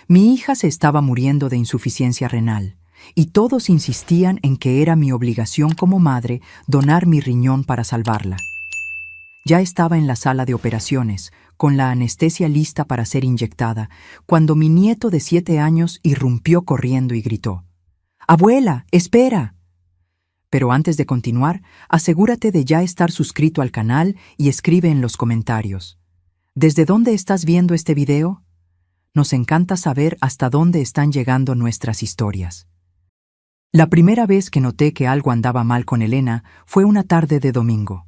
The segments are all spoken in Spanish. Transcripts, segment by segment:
Mi hija se estaba muriendo de insuficiencia renal, y todos insistían en que era mi obligación como madre donar mi riñón para salvarla. Ya estaba en la sala de operaciones, con la anestesia lista para ser inyectada, cuando mi nieto de 7 años irrumpió corriendo y gritó: «¡Abuela, espera!». Pero antes de continuar, asegúrate de ya estar suscrito al canal y escribe en los comentarios: ¿desde dónde estás viendo este video? Nos encanta saber hasta dónde están llegando nuestras historias. La primera vez que noté que algo andaba mal con Elena fue una tarde de domingo.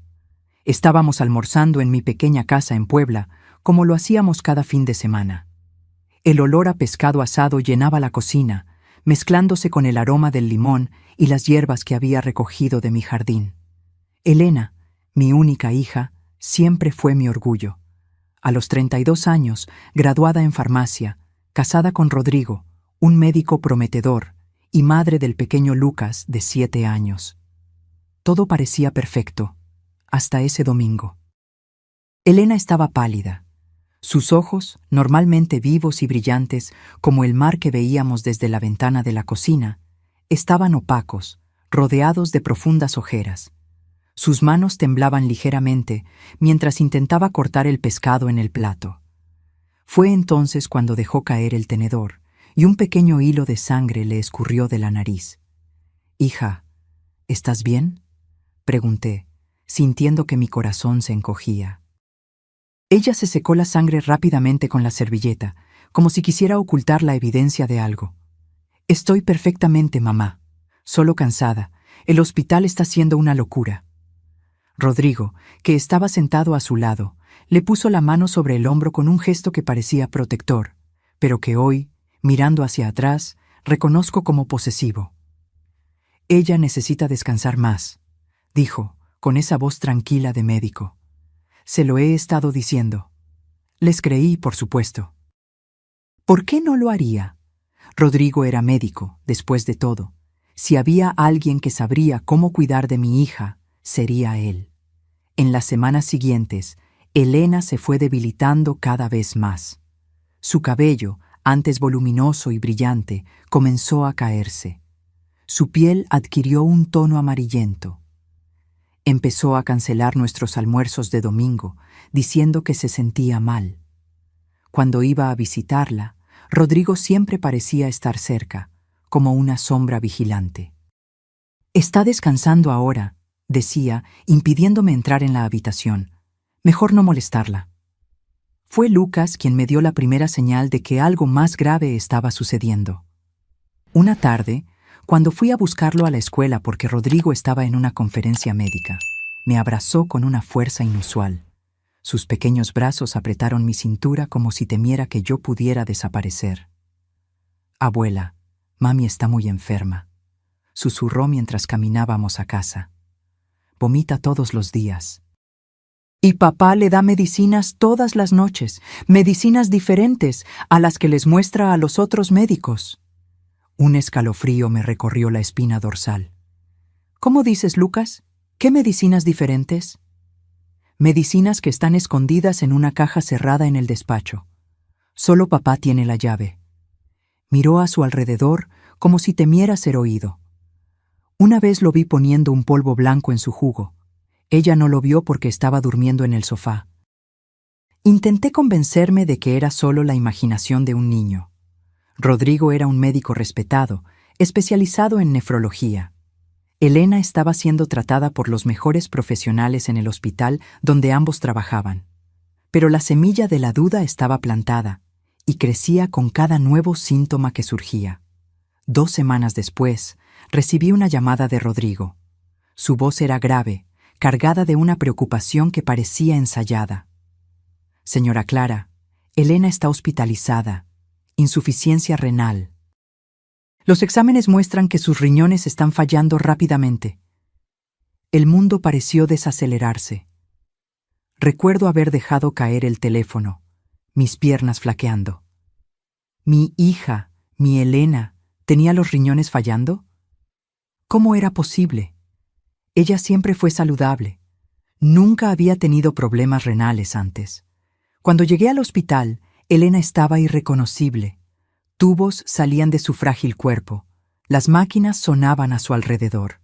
Estábamos almorzando en mi pequeña casa en Puebla, como lo hacíamos cada fin de semana. El olor a pescado asado llenaba la cocina, mezclándose con el aroma del limón y las hierbas que había recogido de mi jardín. Elena, mi única hija, siempre fue mi orgullo. A los 32 años, graduada en farmacia, casada con Rodrigo, un médico prometedor, y madre del pequeño Lucas, de 7 años. Todo parecía perfecto, hasta ese domingo. Elena estaba pálida. Sus ojos, normalmente vivos y brillantes como el mar que veíamos desde la ventana de la cocina, estaban opacos, rodeados de profundas ojeras. Sus manos temblaban ligeramente mientras intentaba cortar el pescado en el plato. Fue entonces cuando dejó caer el tenedor y un pequeño hilo de sangre le escurrió de la nariz. «Hija, ¿estás bien?», pregunté, sintiendo que mi corazón se encogía. Ella se secó la sangre rápidamente con la servilleta, como si quisiera ocultar la evidencia de algo. «Estoy perfectamente, mamá. Solo cansada. El hospital está siendo una locura». Rodrigo, que estaba sentado a su lado, le puso la mano sobre el hombro con un gesto que parecía protector, pero que hoy, mirando hacia atrás, reconozco como posesivo. «Ella necesita descansar más», dijo, con esa voz tranquila de médico. «Se lo he estado diciendo». Les creí, por supuesto. ¿Por qué no lo haría? Rodrigo era médico, después de todo. Si había alguien que sabría cómo cuidar de mi hija, sería él. En las semanas siguientes, Elena se fue debilitando cada vez más. Su cabello, antes voluminoso y brillante, comenzó a caerse. Su piel adquirió un tono amarillento. Empezó a cancelar nuestros almuerzos de domingo, diciendo que se sentía mal. Cuando iba a visitarla, Rodrigo siempre parecía estar cerca, como una sombra vigilante. «Está descansando ahora», decía, impidiéndome entrar en la habitación. «Mejor no molestarla». Fue Lucas quien me dio la primera señal de que algo más grave estaba sucediendo. Una tarde, cuando fui a buscarlo a la escuela porque Rodrigo estaba en una conferencia médica, me abrazó con una fuerza inusual. Sus pequeños brazos apretaron mi cintura como si temiera que yo pudiera desaparecer. «Abuela, mami está muy enferma», susurró mientras caminábamos a casa. «Vomita todos los días. Y papá le da medicinas todas las noches, medicinas diferentes a las que les muestra a los otros médicos». Un escalofrío me recorrió la espina dorsal. «¿Cómo dices, Lucas? ¿Qué medicinas diferentes?» «Medicinas que están escondidas en una caja cerrada en el despacho. Solo papá tiene la llave». Miró a su alrededor como si temiera ser oído. Una vez lo vi poniendo un polvo blanco en su jugo. Ella no lo vio porque estaba durmiendo en el sofá. Intenté convencerme de que era solo la imaginación de un niño. Rodrigo era un médico respetado, especializado en nefrología. Elena estaba siendo tratada por los mejores profesionales en el hospital donde ambos trabajaban. Pero la semilla de la duda estaba plantada y crecía con cada nuevo síntoma que surgía. 2 semanas después, recibí una llamada de Rodrigo. Su voz era grave, cargada de una preocupación que parecía ensayada. «Señora Clara, Elena está hospitalizada. Insuficiencia renal. Los exámenes muestran que sus riñones están fallando rápidamente». El mundo pareció desacelerarse. Recuerdo haber dejado caer el teléfono, mis piernas flaqueando. ¿Mi hija, mi Elena, tenía los riñones fallando? ¿Cómo era posible? Ella siempre fue saludable. Nunca había tenido problemas renales antes. Cuando llegué al hospital, Elena estaba irreconocible. Tubos salían de su frágil cuerpo. Las máquinas sonaban a su alrededor.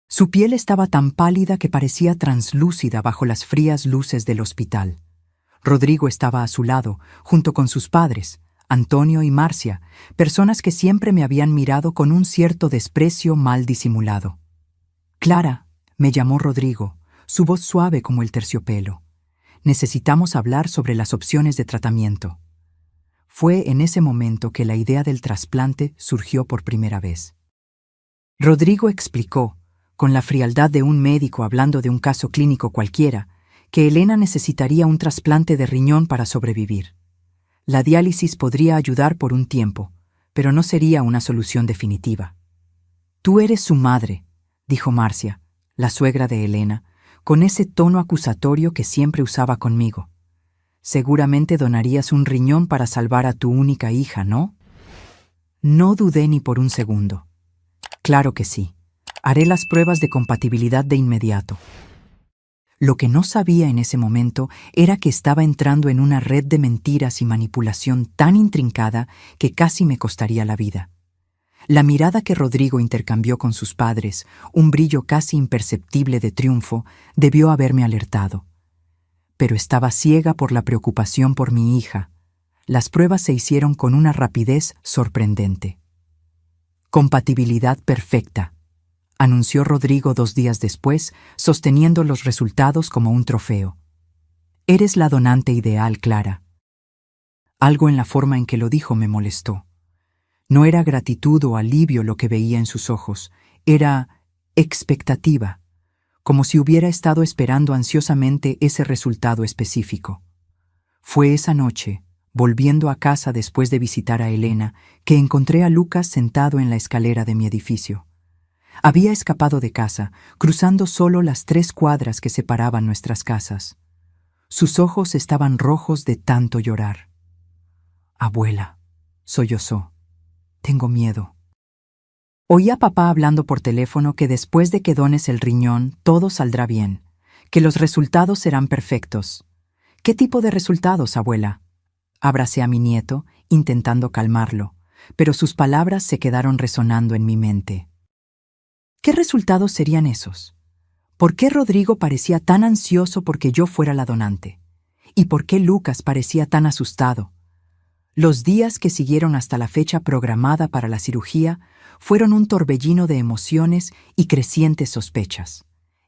Su piel estaba tan pálida que parecía translúcida bajo las frías luces del hospital. Rodrigo estaba a su lado, junto con sus padres, Antonio y Marcia, personas que siempre me habían mirado con un cierto desprecio mal disimulado. «Clara», me llamó Rodrigo, su voz suave como el terciopelo. «Necesitamos hablar sobre las opciones de tratamiento». Fue en ese momento que la idea del trasplante surgió por primera vez. Rodrigo explicó, con la frialdad de un médico hablando de un caso clínico cualquiera, que Elena necesitaría un trasplante de riñón para sobrevivir. La diálisis podría ayudar por un tiempo, pero no sería una solución definitiva. «Tú eres su madre», dijo Marcia, la suegra de Elena, con ese tono acusatorio que siempre usaba conmigo. «Seguramente donarías un riñón para salvar a tu única hija, ¿no?» No dudé ni por un segundo. «Claro que sí. Haré las pruebas de compatibilidad de inmediato». Lo que no sabía en ese momento era que estaba entrando en una red de mentiras y manipulación tan intrincada que casi me costaría la vida. La mirada que Rodrigo intercambió con sus padres, un brillo casi imperceptible de triunfo, debió haberme alertado. Pero estaba ciega por la preocupación por mi hija. Las pruebas se hicieron con una rapidez sorprendente. «Compatibilidad perfecta», anunció Rodrigo 2 días después, sosteniendo los resultados como un trofeo. «Eres la donante ideal, Clara». Algo en la forma en que lo dijo me molestó. No era gratitud o alivio lo que veía en sus ojos, era expectativa, como si hubiera estado esperando ansiosamente ese resultado específico. Fue esa noche, volviendo a casa después de visitar a Elena, que encontré a Lucas sentado en la escalera de mi edificio. Había escapado de casa, cruzando solo las 3 cuadras que separaban nuestras casas. Sus ojos estaban rojos de tanto llorar. «Abuela», sollozó, «tengo miedo». Oí a papá hablando por teléfono que después de que dones el riñón, todo saldrá bien, que los resultados serán perfectos. «¿Qué tipo de resultados, abuela?». Abracé a mi nieto, intentando calmarlo, pero sus palabras se quedaron resonando en mi mente. ¿Qué resultados serían esos? ¿Por qué Rodrigo parecía tan ansioso porque yo fuera la donante? ¿Y por qué Lucas parecía tan asustado? Los días que siguieron hasta la fecha programada para la cirugía fueron un torbellino de emociones y crecientes sospechas.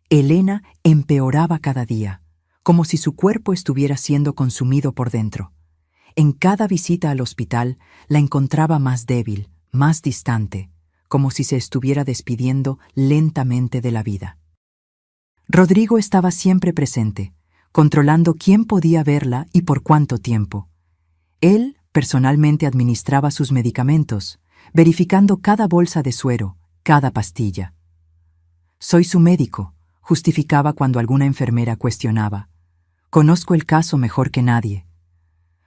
Elena empeoraba cada día, como si su cuerpo estuviera siendo consumido por dentro. En cada visita al hospital la encontraba más débil, más distante, como si se estuviera despidiendo lentamente de la vida. Rodrigo estaba siempre presente, controlando quién podía verla y por cuánto tiempo. Él personalmente administraba sus medicamentos, verificando cada bolsa de suero, cada pastilla. «Soy su médico», justificaba cuando alguna enfermera cuestionaba. «Conozco el caso mejor que nadie».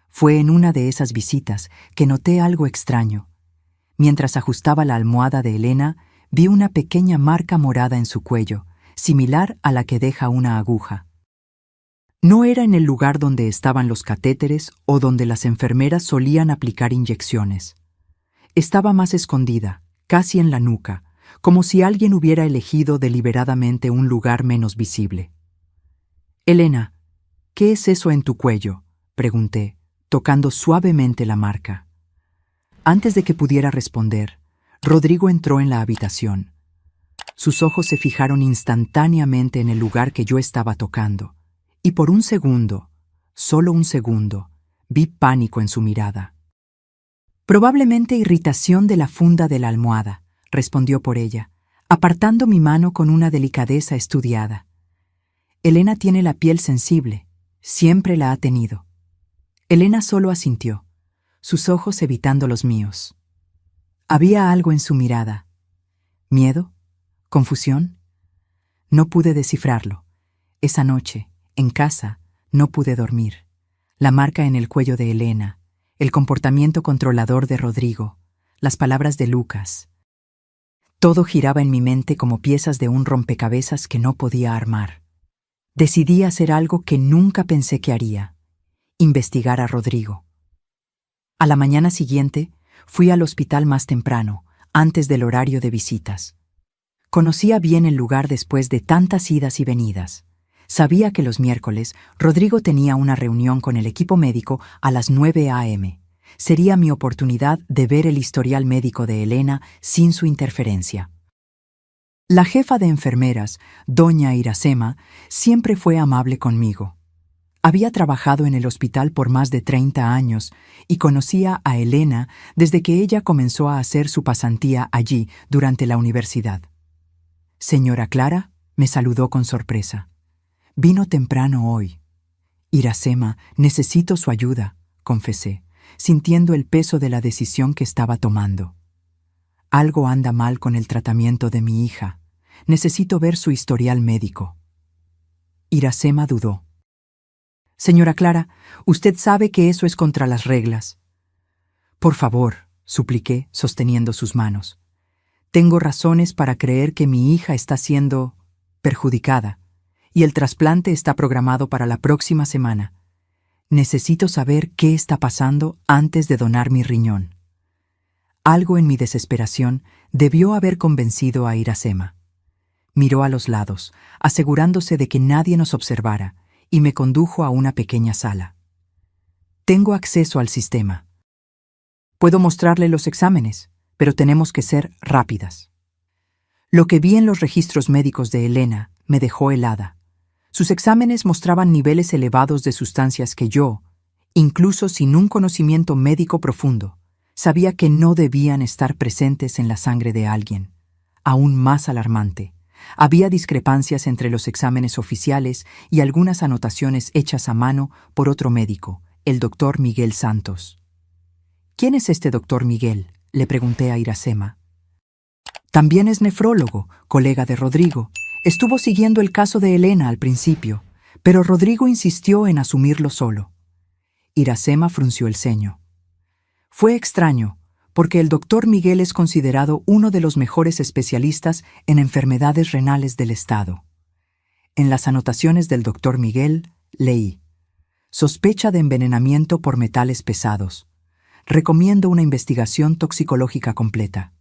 Fue en una de esas visitas que noté algo extraño. Mientras ajustaba la almohada de Elena, vi una pequeña marca morada en su cuello, similar a la que deja una aguja. No era en el lugar donde estaban los catéteres o donde las enfermeras solían aplicar inyecciones. Estaba más escondida, casi en la nuca, como si alguien hubiera elegido deliberadamente un lugar menos visible. «Elena, ¿qué es eso en tu cuello?», pregunté, tocando suavemente la marca. Antes de que pudiera responder, Rodrigo entró en la habitación. Sus ojos se fijaron instantáneamente en el lugar que yo estaba tocando, y por un segundo, solo un segundo, vi pánico en su mirada. «Probablemente irritación de la funda de la almohada», respondió por ella, apartando mi mano con una delicadeza estudiada. «Elena tiene la piel sensible, siempre la ha tenido». Elena solo asintió, sus ojos evitando los míos. Había algo en su mirada. ¿Miedo? ¿Confusión? No pude descifrarlo. Esa noche, en casa, no pude dormir. La marca en el cuello de Elena, el comportamiento controlador de Rodrigo, las palabras de Lucas. Todo giraba en mi mente como piezas de un rompecabezas que no podía armar. Decidí hacer algo que nunca pensé que haría: investigar a Rodrigo. A la mañana siguiente, fui al hospital más temprano, antes del horario de visitas. Conocía bien el lugar después de tantas idas y venidas. Sabía que los miércoles Rodrigo tenía una reunión con el equipo médico a las 9 a.m. Sería mi oportunidad de ver el historial médico de Elena sin su interferencia. La jefa de enfermeras, doña Iracema, siempre fue amable conmigo. Había trabajado en el hospital por más de 30 años y conocía a Elena desde que ella comenzó a hacer su pasantía allí durante la universidad. Señora Clara, me saludó con sorpresa. Vino temprano hoy. Iracema, necesito su ayuda, confesé, sintiendo el peso de la decisión que estaba tomando. Algo anda mal con el tratamiento de mi hija. Necesito ver su historial médico. Iracema dudó. Señora Clara, usted sabe que eso es contra las reglas. Por favor, supliqué, sosteniendo sus manos. Tengo razones para creer que mi hija está siendo perjudicada y el trasplante está programado para la próxima semana. Necesito saber qué está pasando antes de donar mi riñón. Algo en mi desesperación debió haber convencido a Iracema. Miró a los lados, asegurándose de que nadie nos observara, y me condujo a una pequeña sala. Tengo acceso al sistema. Puedo mostrarle los exámenes, pero tenemos que ser rápidas. Lo que vi en los registros médicos de Elena me dejó helada. Sus exámenes mostraban niveles elevados de sustancias que yo, incluso sin un conocimiento médico profundo, sabía que no debían estar presentes en la sangre de alguien. Aún más alarmante, había discrepancias entre los exámenes oficiales y algunas anotaciones hechas a mano por otro médico, el doctor Miguel Santos. ¿Quién es este doctor Miguel?, le pregunté a Iracema. También es nefrólogo, colega de Rodrigo. Estuvo siguiendo el caso de Elena al principio, pero Rodrigo insistió en asumirlo solo. Iracema frunció el ceño. Fue extraño, porque el doctor Miguel es considerado uno de los mejores especialistas en enfermedades renales del estado. En las anotaciones del doctor Miguel, leí: sospecha de envenenamiento por metales pesados. Recomiendo una investigación toxicológica completa.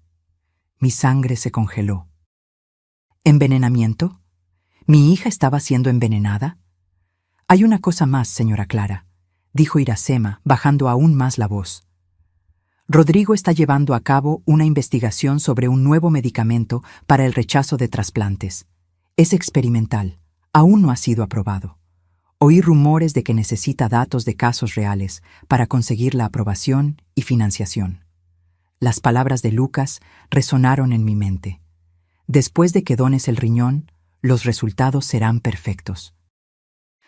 Mi sangre se congeló. ¿Envenenamiento? ¿Mi hija estaba siendo envenenada? Hay una cosa más, señora Clara, dijo Iracema, bajando aún más la voz. Rodrigo está llevando a cabo una investigación sobre un nuevo medicamento para el rechazo de trasplantes. Es experimental, aún no ha sido aprobado. Oí rumores de que necesita datos de casos reales para conseguir la aprobación y financiación. Las palabras de Lucas resonaron en mi mente. Después de que dones el riñón, los resultados serán perfectos.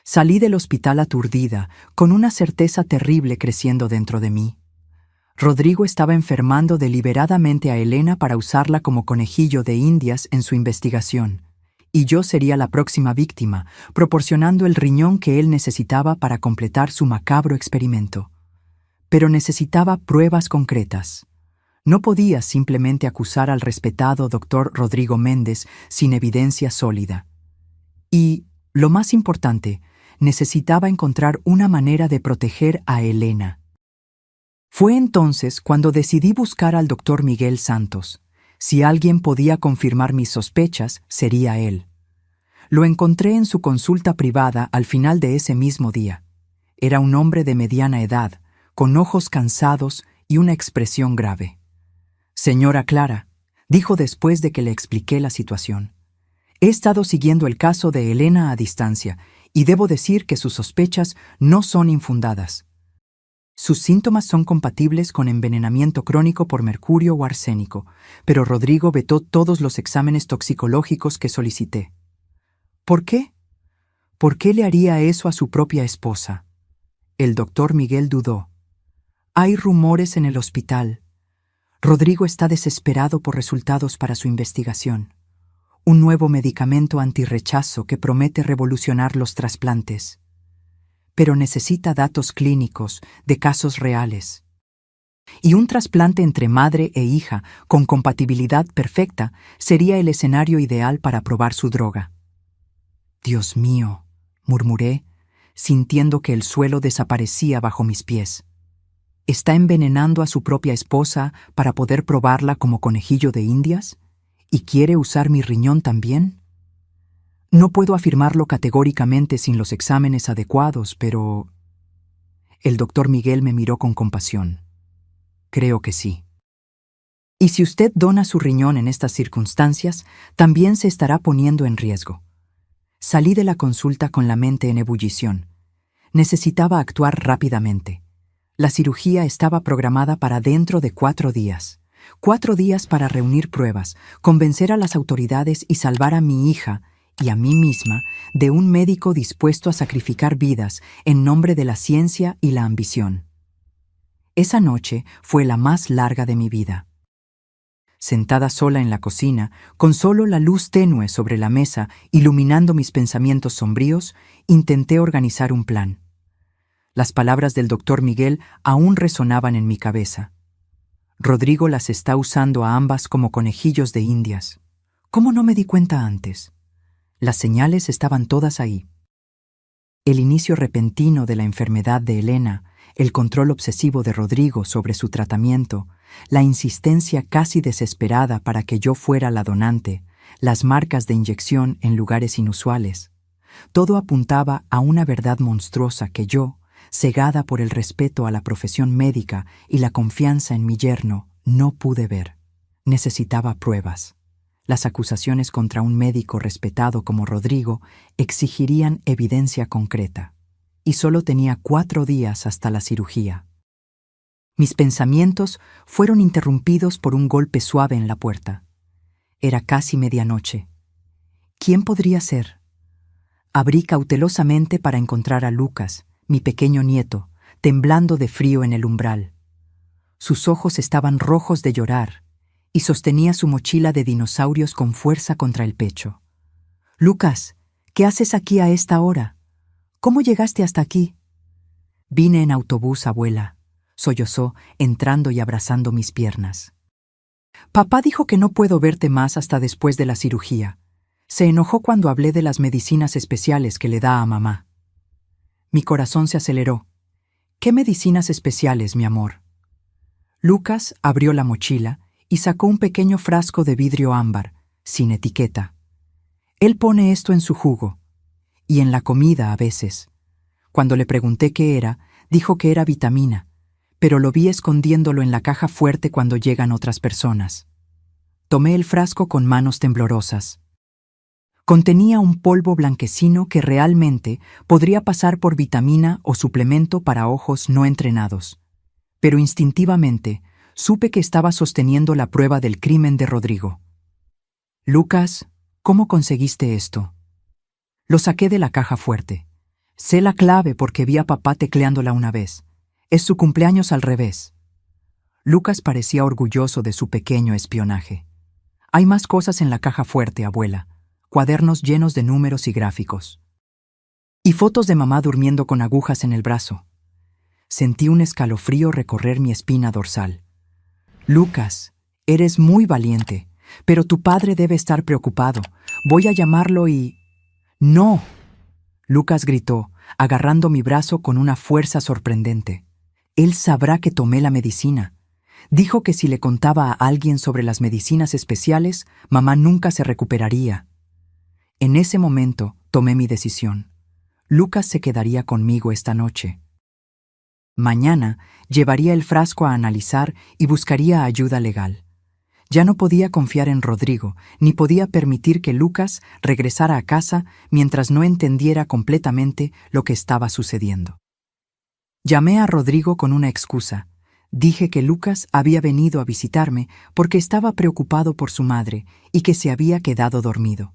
Salí del hospital aturdida, con una certeza terrible creciendo dentro de mí. Rodrigo estaba enfermando deliberadamente a Elena para usarla como conejillo de indias en su investigación, y yo sería la próxima víctima, proporcionando el riñón que él necesitaba para completar su macabro experimento. Pero necesitaba pruebas concretas. No podía simplemente acusar al respetado doctor Rodrigo Méndez sin evidencia sólida. Y, lo más importante, necesitaba encontrar una manera de proteger a Elena. Fue entonces cuando decidí buscar al doctor Miguel Santos. Si alguien podía confirmar mis sospechas, sería él. Lo encontré en su consulta privada al final de ese mismo día. Era un hombre de mediana edad, con ojos cansados y una expresión grave. Señora Clara, dijo después de que le expliqué la situación. He estado siguiendo el caso de Elena a distancia y debo decir que sus sospechas no son infundadas. Sus síntomas son compatibles con envenenamiento crónico por mercurio o arsénico, pero Rodrigo vetó todos los exámenes toxicológicos que solicité. ¿Por qué? ¿Por qué le haría eso a su propia esposa? El doctor Miguel dudó. Hay rumores en el hospital. Rodrigo está desesperado por resultados para su investigación. Un nuevo medicamento antirrechazo que promete revolucionar los trasplantes. Pero necesita datos clínicos de casos reales. Y un trasplante entre madre e hija con compatibilidad perfecta sería el escenario ideal para probar su droga. Dios mío, murmuré, sintiendo que el suelo desaparecía bajo mis pies. ¿Está envenenando a su propia esposa para poder probarla como conejillo de Indias? ¿Y quiere usar mi riñón también? No puedo afirmarlo categóricamente sin los exámenes adecuados, pero... El doctor Miguel me miró con compasión. Creo que sí. Y si usted dona su riñón en estas circunstancias, también se estará poniendo en riesgo. Salí de la consulta con la mente en ebullición. Necesitaba actuar rápidamente. La cirugía estaba programada para dentro de 4 días. 4 días para reunir pruebas, convencer a las autoridades y salvar a mi hija y a mí misma de un médico dispuesto a sacrificar vidas en nombre de la ciencia y la ambición. Esa noche fue la más larga de mi vida. Sentada sola en la cocina, con solo la luz tenue sobre la mesa iluminando mis pensamientos sombríos, intenté organizar un plan. Las palabras del doctor Miguel aún resonaban en mi cabeza. Rodrigo las está usando a ambas como conejillos de Indias. ¿Cómo no me di cuenta antes? Las señales estaban todas ahí. El inicio repentino de la enfermedad de Elena, el control obsesivo de Rodrigo sobre su tratamiento, la insistencia casi desesperada para que yo fuera la donante, las marcas de inyección en lugares inusuales. Todo apuntaba a una verdad monstruosa que yo, cegada por el respeto a la profesión médica y la confianza en mi yerno, no pude ver. Necesitaba pruebas. Las acusaciones contra un médico respetado como Rodrigo exigirían evidencia concreta. Y solo tenía 4 días hasta la cirugía. Mis pensamientos fueron interrumpidos por un golpe suave en la puerta. Era casi medianoche. ¿Quién podría ser? Abrí cautelosamente para encontrar a Lucas, mi pequeño nieto, temblando de frío en el umbral. Sus ojos estaban rojos de llorar y sostenía su mochila de dinosaurios con fuerza contra el pecho. «Lucas, ¿qué haces aquí a esta hora? ¿Cómo llegaste hasta aquí?» «Vine en autobús, abuela», sollozó, entrando y abrazando mis piernas. «Papá dijo que no puedo verte más hasta después de la cirugía. Se enojó cuando hablé de las medicinas especiales que le da a mamá». Mi corazón se aceleró. «¿Qué medicinas especiales, mi amor?» Lucas abrió la mochila y sacó un pequeño frasco de vidrio ámbar, sin etiqueta. «Él pone esto en su jugo. Y en la comida a veces». Cuando le pregunté qué era, dijo que era vitamina, pero lo vi escondiéndolo en la caja fuerte cuando llegan otras personas. Tomé el frasco con manos temblorosas. Contenía un polvo blanquecino que realmente podría pasar por vitamina o suplemento para ojos no entrenados. Pero instintivamente supe que estaba sosteniendo la prueba del crimen de Rodrigo. «Lucas, ¿cómo conseguiste esto?» Lo saqué de la caja fuerte. Sé la clave porque vi a papá tecleándola una vez. Es su cumpleaños al revés. Lucas parecía orgulloso de su pequeño espionaje. «Hay más cosas en la caja fuerte, abuela. Cuadernos llenos de números y gráficos. Y fotos de mamá durmiendo con agujas en el brazo». Sentí un escalofrío recorrer mi espina dorsal. «Lucas, eres muy valiente, pero tu padre debe estar preocupado. Voy a llamarlo y...» «¡No!», Lucas gritó, agarrando mi brazo con una fuerza sorprendente. «Él sabrá que tomé la medicina». Dijo que si le contaba a alguien sobre las medicinas especiales, mamá nunca se recuperaría. En ese momento tomé mi decisión. Lucas se quedaría conmigo esta noche. Mañana llevaría el frasco a analizar y buscaría ayuda legal. Ya no podía confiar en Rodrigo, ni podía permitir que Lucas regresara a casa mientras no entendiera completamente lo que estaba sucediendo. Llamé a Rodrigo con una excusa. Dije que Lucas había venido a visitarme porque estaba preocupado por su madre y que se había quedado dormido.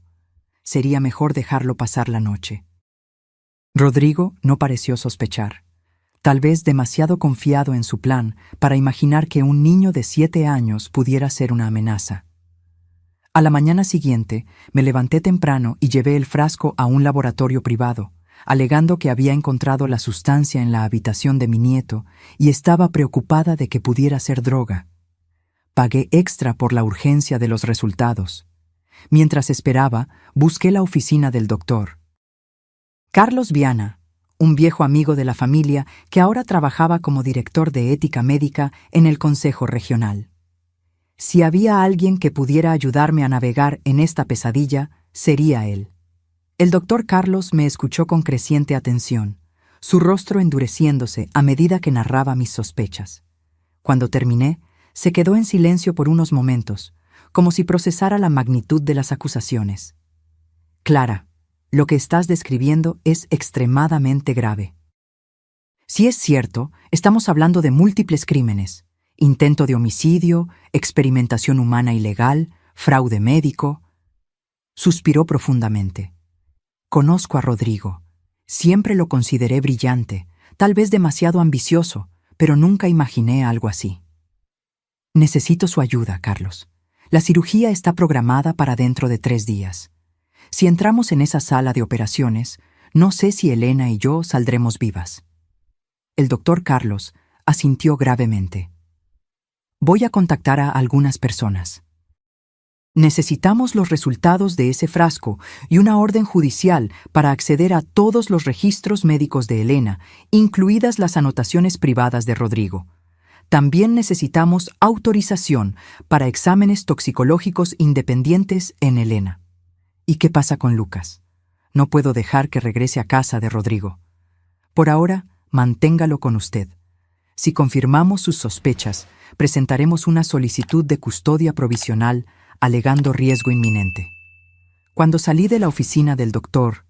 Sería mejor dejarlo pasar la noche. Rodrigo no pareció sospechar. Tal vez demasiado confiado en su plan para imaginar que un niño de 7 años pudiera ser una amenaza. A la mañana siguiente, me levanté temprano y llevé el frasco a un laboratorio privado, alegando que había encontrado la sustancia en la habitación de mi nieto y estaba preocupada de que pudiera ser droga. Pagué extra por la urgencia de los resultados. Mientras esperaba, busqué la oficina del doctor. «Carlos Viana, un viejo amigo de la familia que ahora trabajaba como director de ética médica en el Consejo Regional. Si había alguien que pudiera ayudarme a navegar en esta pesadilla, sería él. El doctor Carlos me escuchó con creciente atención, su rostro endureciéndose a medida que narraba mis sospechas. Cuando terminé, se quedó en silencio por unos momentos, como si procesara la magnitud de las acusaciones. Clara, lo que estás describiendo es extremadamente grave. Si es cierto, estamos hablando de múltiples crímenes: intento de homicidio, experimentación humana ilegal, fraude médico. Suspiró profundamente. Conozco a Rodrigo. Siempre lo consideré brillante, tal vez demasiado ambicioso, pero nunca imaginé algo así. Necesito su ayuda, Carlos. La cirugía está programada para dentro de 3 días. Si entramos en esa sala de operaciones, no sé si Elena y yo saldremos vivas. El doctor Carlos asintió gravemente. Voy a contactar a algunas personas. Necesitamos los resultados de ese frasco y una orden judicial para acceder a todos los registros médicos de Elena, incluidas las anotaciones privadas de Rodrigo. También necesitamos autorización para exámenes toxicológicos independientes en Elena. ¿Y qué pasa con Lucas? No puedo dejar que regrese a casa de Rodrigo. Por ahora, manténgalo con usted. Si confirmamos sus sospechas, presentaremos una solicitud de custodia provisional alegando riesgo inminente. Cuando salí de la oficina del doctor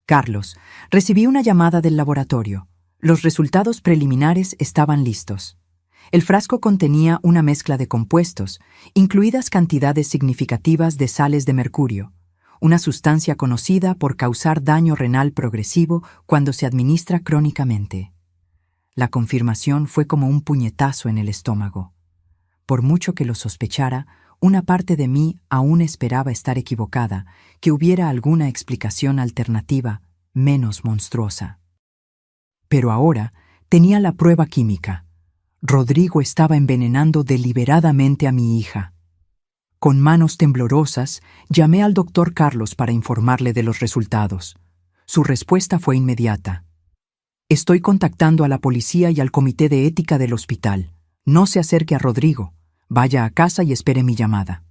Carlos, recibí una llamada del laboratorio. Los resultados preliminares estaban listos. El frasco contenía una mezcla de compuestos, incluidas cantidades significativas de sales de mercurio, una sustancia conocida por causar daño renal progresivo cuando se administra crónicamente. La confirmación fue como un puñetazo en el estómago. Por mucho que lo sospechara, una parte de mí aún esperaba estar equivocada, que hubiera alguna explicación alternativa, menos monstruosa. Pero ahora tenía la prueba química. Rodrigo estaba envenenando deliberadamente a mi hija. Con manos temblorosas, llamé al doctor Carlos para informarle de los resultados. Su respuesta fue inmediata. Estoy contactando a la policía y al comité de ética del hospital. No se acerque a Rodrigo. Vaya a casa y espere mi llamada.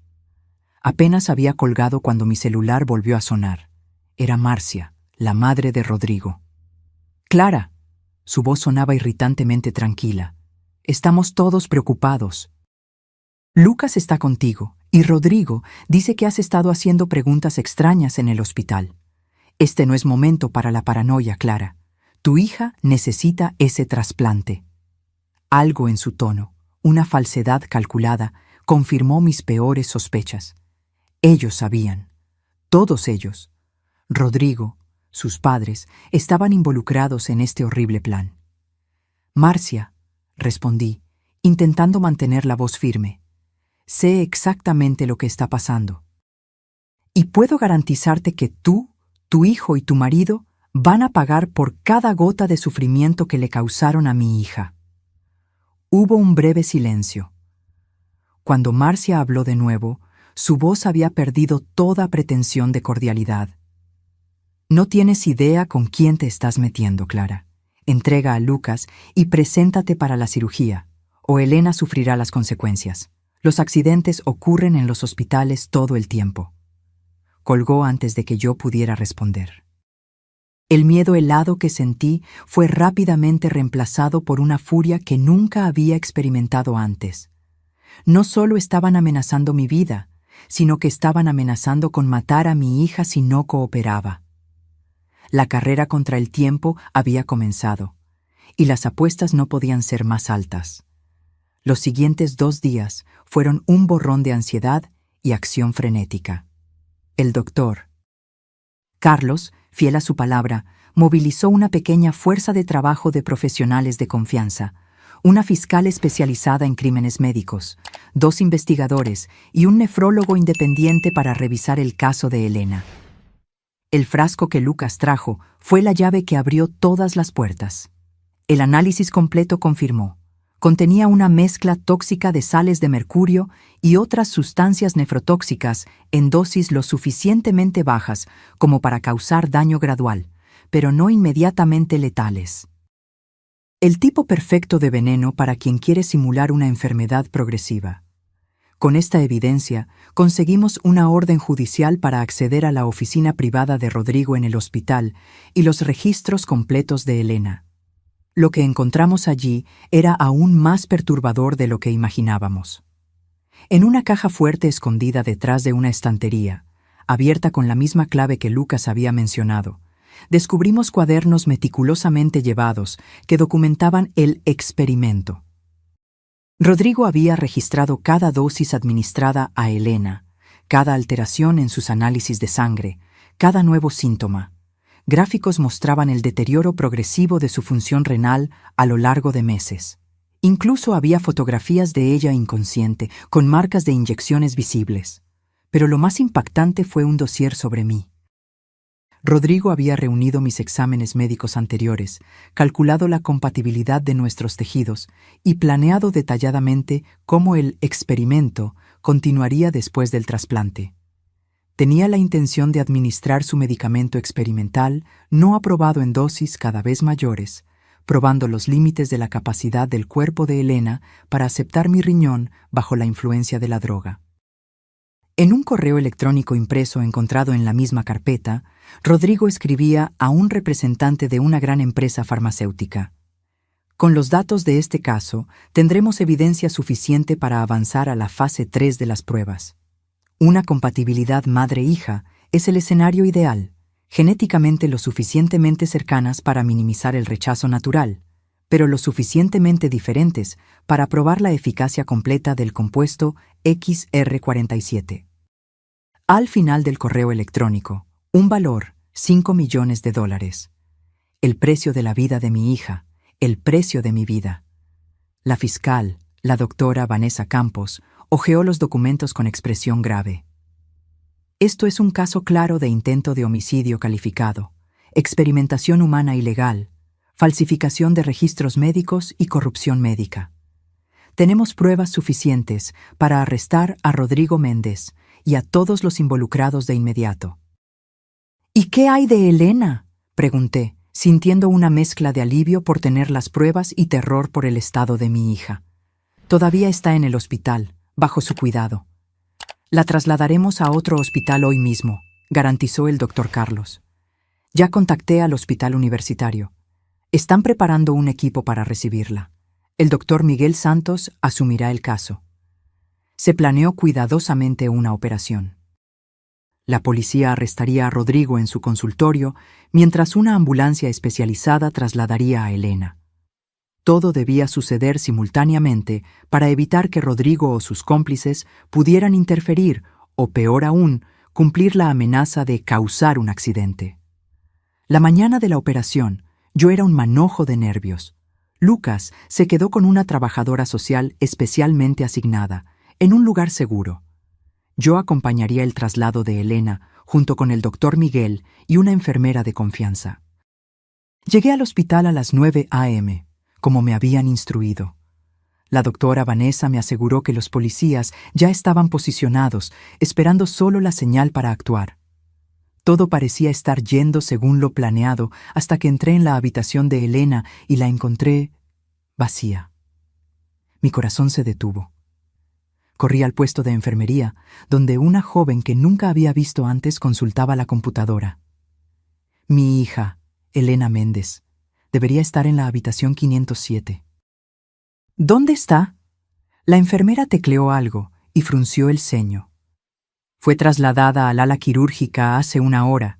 Apenas había colgado cuando mi celular volvió a sonar. Era Marcia, la madre de Rodrigo. Clara. Su voz sonaba irritantemente tranquila. Estamos todos preocupados. Lucas está contigo, y Rodrigo dice que has estado haciendo preguntas extrañas en el hospital. Este no es momento para la paranoia, Clara. Tu hija necesita ese trasplante. Algo en su tono, una falsedad calculada, confirmó mis peores sospechas. Ellos sabían. Todos ellos. Rodrigo, sus padres, estaban involucrados en este horrible plan. Marcia, respondí, intentando mantener la voz firme. Sé exactamente lo que está pasando. Y puedo garantizarte que tú, tu hijo y tu marido van a pagar por cada gota de sufrimiento que le causaron a mi hija. Hubo un breve silencio. Cuando Marcia habló de nuevo, su voz había perdido toda pretensión de cordialidad. No tienes idea con quién te estás metiendo, Clara. Entrega a Lucas y preséntate para la cirugía, o Elena sufrirá las consecuencias. Los accidentes ocurren en los hospitales todo el tiempo. Colgó antes de que yo pudiera responder. El miedo helado que sentí fue rápidamente reemplazado por una furia que nunca había experimentado antes. No solo estaban amenazando mi vida, sino que estaban amenazando con matar a mi hija si no cooperaba. La carrera contra el tiempo había comenzado, y las apuestas no podían ser más altas. Los siguientes 2 días fueron un borrón de ansiedad y acción frenética. El doctor Carlos, fiel a su palabra, movilizó una pequeña fuerza de trabajo de profesionales de confianza, una fiscal especializada en crímenes médicos, 2 investigadores y un nefrólogo independiente para revisar el caso de Elena. El frasco que Lucas trajo fue la llave que abrió todas las puertas. El análisis completo confirmó. Contenía una mezcla tóxica de sales de mercurio y otras sustancias nefrotóxicas en dosis lo suficientemente bajas como para causar daño gradual, pero no inmediatamente letales. El tipo perfecto de veneno para quien quiere simular una enfermedad progresiva. Con esta evidencia, conseguimos una orden judicial para acceder a la oficina privada de Rodrigo en el hospital y los registros completos de Elena. Lo que encontramos allí era aún más perturbador de lo que imaginábamos. En una caja fuerte escondida detrás de una estantería, abierta con la misma clave que Lucas había mencionado, descubrimos cuadernos meticulosamente llevados que documentaban el experimento. Rodrigo había registrado cada dosis administrada a Elena, cada alteración en sus análisis de sangre, cada nuevo síntoma. Gráficos mostraban el deterioro progresivo de su función renal a lo largo de meses. Incluso había fotografías de ella inconsciente, con marcas de inyecciones visibles. Pero lo más impactante fue un dossier sobre mí. Rodrigo había reunido mis exámenes médicos anteriores, calculado la compatibilidad de nuestros tejidos y planeado detalladamente cómo el experimento continuaría después del trasplante. Tenía la intención de administrar su medicamento experimental no aprobado en dosis cada vez mayores, probando los límites de la capacidad del cuerpo de Elena para aceptar mi riñón bajo la influencia de la droga. En un correo electrónico impreso encontrado en la misma carpeta, Rodrigo escribía a un representante de una gran empresa farmacéutica. Con los datos de este caso, tendremos evidencia suficiente para avanzar a la fase 3 de las pruebas. Una compatibilidad madre-hija es el escenario ideal, genéticamente lo suficientemente cercanas para minimizar el rechazo natural, pero lo suficientemente diferentes para probar la eficacia completa del compuesto XR47. Al final del correo electrónico, un valor, $5 millones. El precio de la vida de mi hija, el precio de mi vida. La fiscal, la doctora Vanessa Campos, hojeó los documentos con expresión grave. Esto es un caso claro de intento de homicidio calificado, experimentación humana ilegal, falsificación de registros médicos y corrupción médica. Tenemos pruebas suficientes para arrestar a Rodrigo Méndez y a todos los involucrados de inmediato. ¿Y qué hay de Elena?, pregunté, sintiendo una mezcla de alivio por tener las pruebas y terror por el estado de mi hija. Todavía está en el hospital, bajo su cuidado. La trasladaremos a otro hospital hoy mismo, garantizó el doctor Carlos. Ya contacté al hospital universitario. Están preparando un equipo para recibirla. El doctor Miguel Santos asumirá el caso. Se planeó cuidadosamente una operación. La policía arrestaría a Rodrigo en su consultorio, mientras una ambulancia especializada trasladaría a Elena. Todo debía suceder simultáneamente para evitar que Rodrigo o sus cómplices pudieran interferir o, peor aún, cumplir la amenaza de causar un accidente. La mañana de la operación, yo era un manojo de nervios. Lucas se quedó con una trabajadora social especialmente asignada, en un lugar seguro. Yo acompañaría el traslado de Elena junto con el doctor Miguel y una enfermera de confianza. Llegué al hospital a las 9 a.m., como me habían instruido. La doctora Vanessa me aseguró que los policías ya estaban posicionados, esperando solo la señal para actuar. Todo parecía estar yendo según lo planeado hasta que entré en la habitación de Elena y la encontré vacía. Mi corazón se detuvo. Corrí al puesto de enfermería, donde una joven que nunca había visto antes consultaba la computadora. Mi hija, Elena Méndez, debería estar en la habitación 507. ¿Dónde está? La enfermera tecleó algo y frunció el ceño. Fue trasladada al ala quirúrgica hace una hora.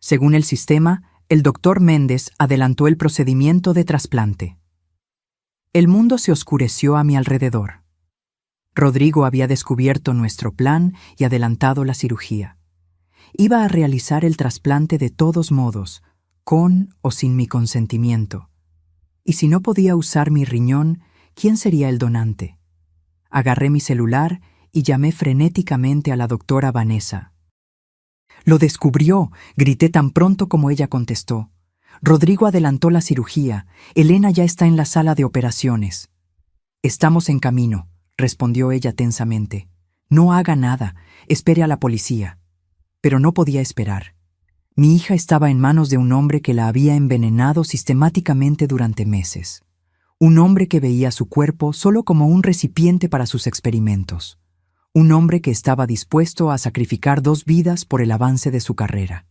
Según el sistema, el doctor Méndez adelantó el procedimiento de trasplante. El mundo se oscureció a mi alrededor. Rodrigo había descubierto nuestro plan y adelantado la cirugía. Iba a realizar el trasplante de todos modos, con o sin mi consentimiento. Y si no podía usar mi riñón, ¿quién sería el donante? Agarré mi celular y llamé frenéticamente a la doctora Vanessa. «¡Lo descubrió!», grité tan pronto como ella contestó. «Rodrigo adelantó la cirugía. Elena ya está en la sala de operaciones». «Estamos en camino», respondió ella tensamente. «No haga nada. Espere a la policía». Pero no podía esperar. Mi hija estaba en manos de un hombre que la había envenenado sistemáticamente durante meses. Un hombre que veía su cuerpo solo como un recipiente para sus experimentos. Un hombre que estaba dispuesto a sacrificar 2 vidas por el avance de su carrera.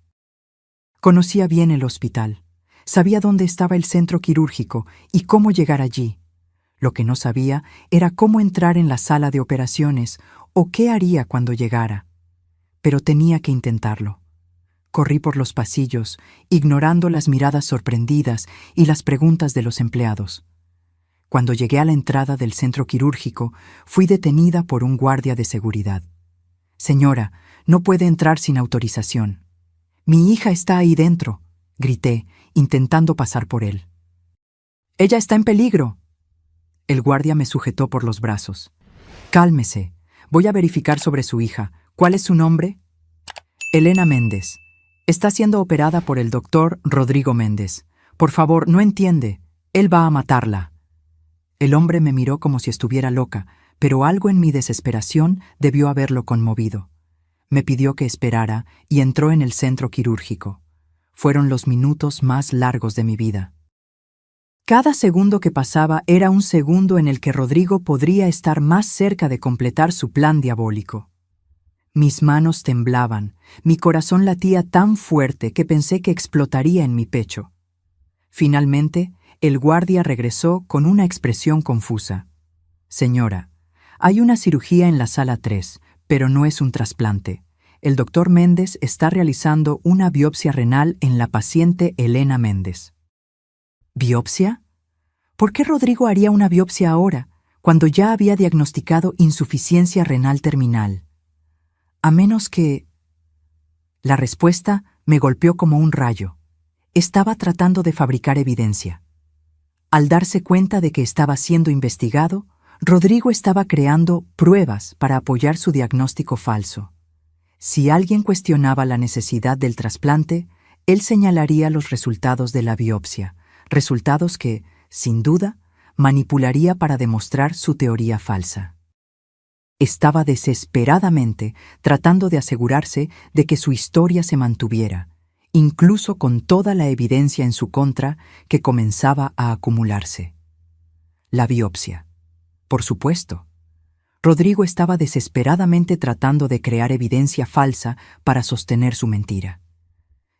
Conocía bien el hospital. Sabía dónde estaba el centro quirúrgico y cómo llegar allí. Lo que no sabía era cómo entrar en la sala de operaciones o qué haría cuando llegara. Pero tenía que intentarlo. Corrí por los pasillos, ignorando las miradas sorprendidas y las preguntas de los empleados. Cuando llegué a la entrada del centro quirúrgico, fui detenida por un guardia de seguridad. «Señora, no puede entrar sin autorización». «Mi hija está ahí dentro», grité, intentando pasar por él. «Ella está en peligro». El guardia me sujetó por los brazos. «Cálmese. Voy a verificar sobre su hija. ¿Cuál es su nombre?» «Elena Méndez. Está siendo operada por el doctor Rodrigo Méndez. Por favor, no entiende. Él va a matarla». El hombre me miró como si estuviera loca, pero algo en mi desesperación debió haberlo conmovido. Me pidió que esperara y entró en el centro quirúrgico. Fueron los minutos más largos de mi vida. Cada segundo que pasaba era un segundo en el que Rodrigo podría estar más cerca de completar su plan diabólico. Mis manos temblaban, mi corazón latía tan fuerte que pensé que explotaría en mi pecho. Finalmente, el guardia regresó con una expresión confusa. «Señora, hay una cirugía en la sala 3, pero no es un trasplante. El doctor Méndez está realizando una biopsia renal en la paciente Elena Méndez». ¿Biopsia? ¿Por qué Rodrigo haría una biopsia ahora, cuando ya había diagnosticado insuficiencia renal terminal? A menos que... La respuesta me golpeó como un rayo. Estaba tratando de fabricar evidencia. Al darse cuenta de que estaba siendo investigado, Rodrigo estaba creando pruebas para apoyar su diagnóstico falso. Si alguien cuestionaba la necesidad del trasplante, él señalaría los resultados de la biopsia, resultados que, sin duda, manipularía para demostrar su teoría falsa. Estaba desesperadamente tratando de asegurarse de que su historia se mantuviera, incluso con toda la evidencia en su contra que comenzaba a acumularse. La biopsia. Por supuesto. Rodrigo estaba desesperadamente tratando de crear evidencia falsa para sostener su mentira.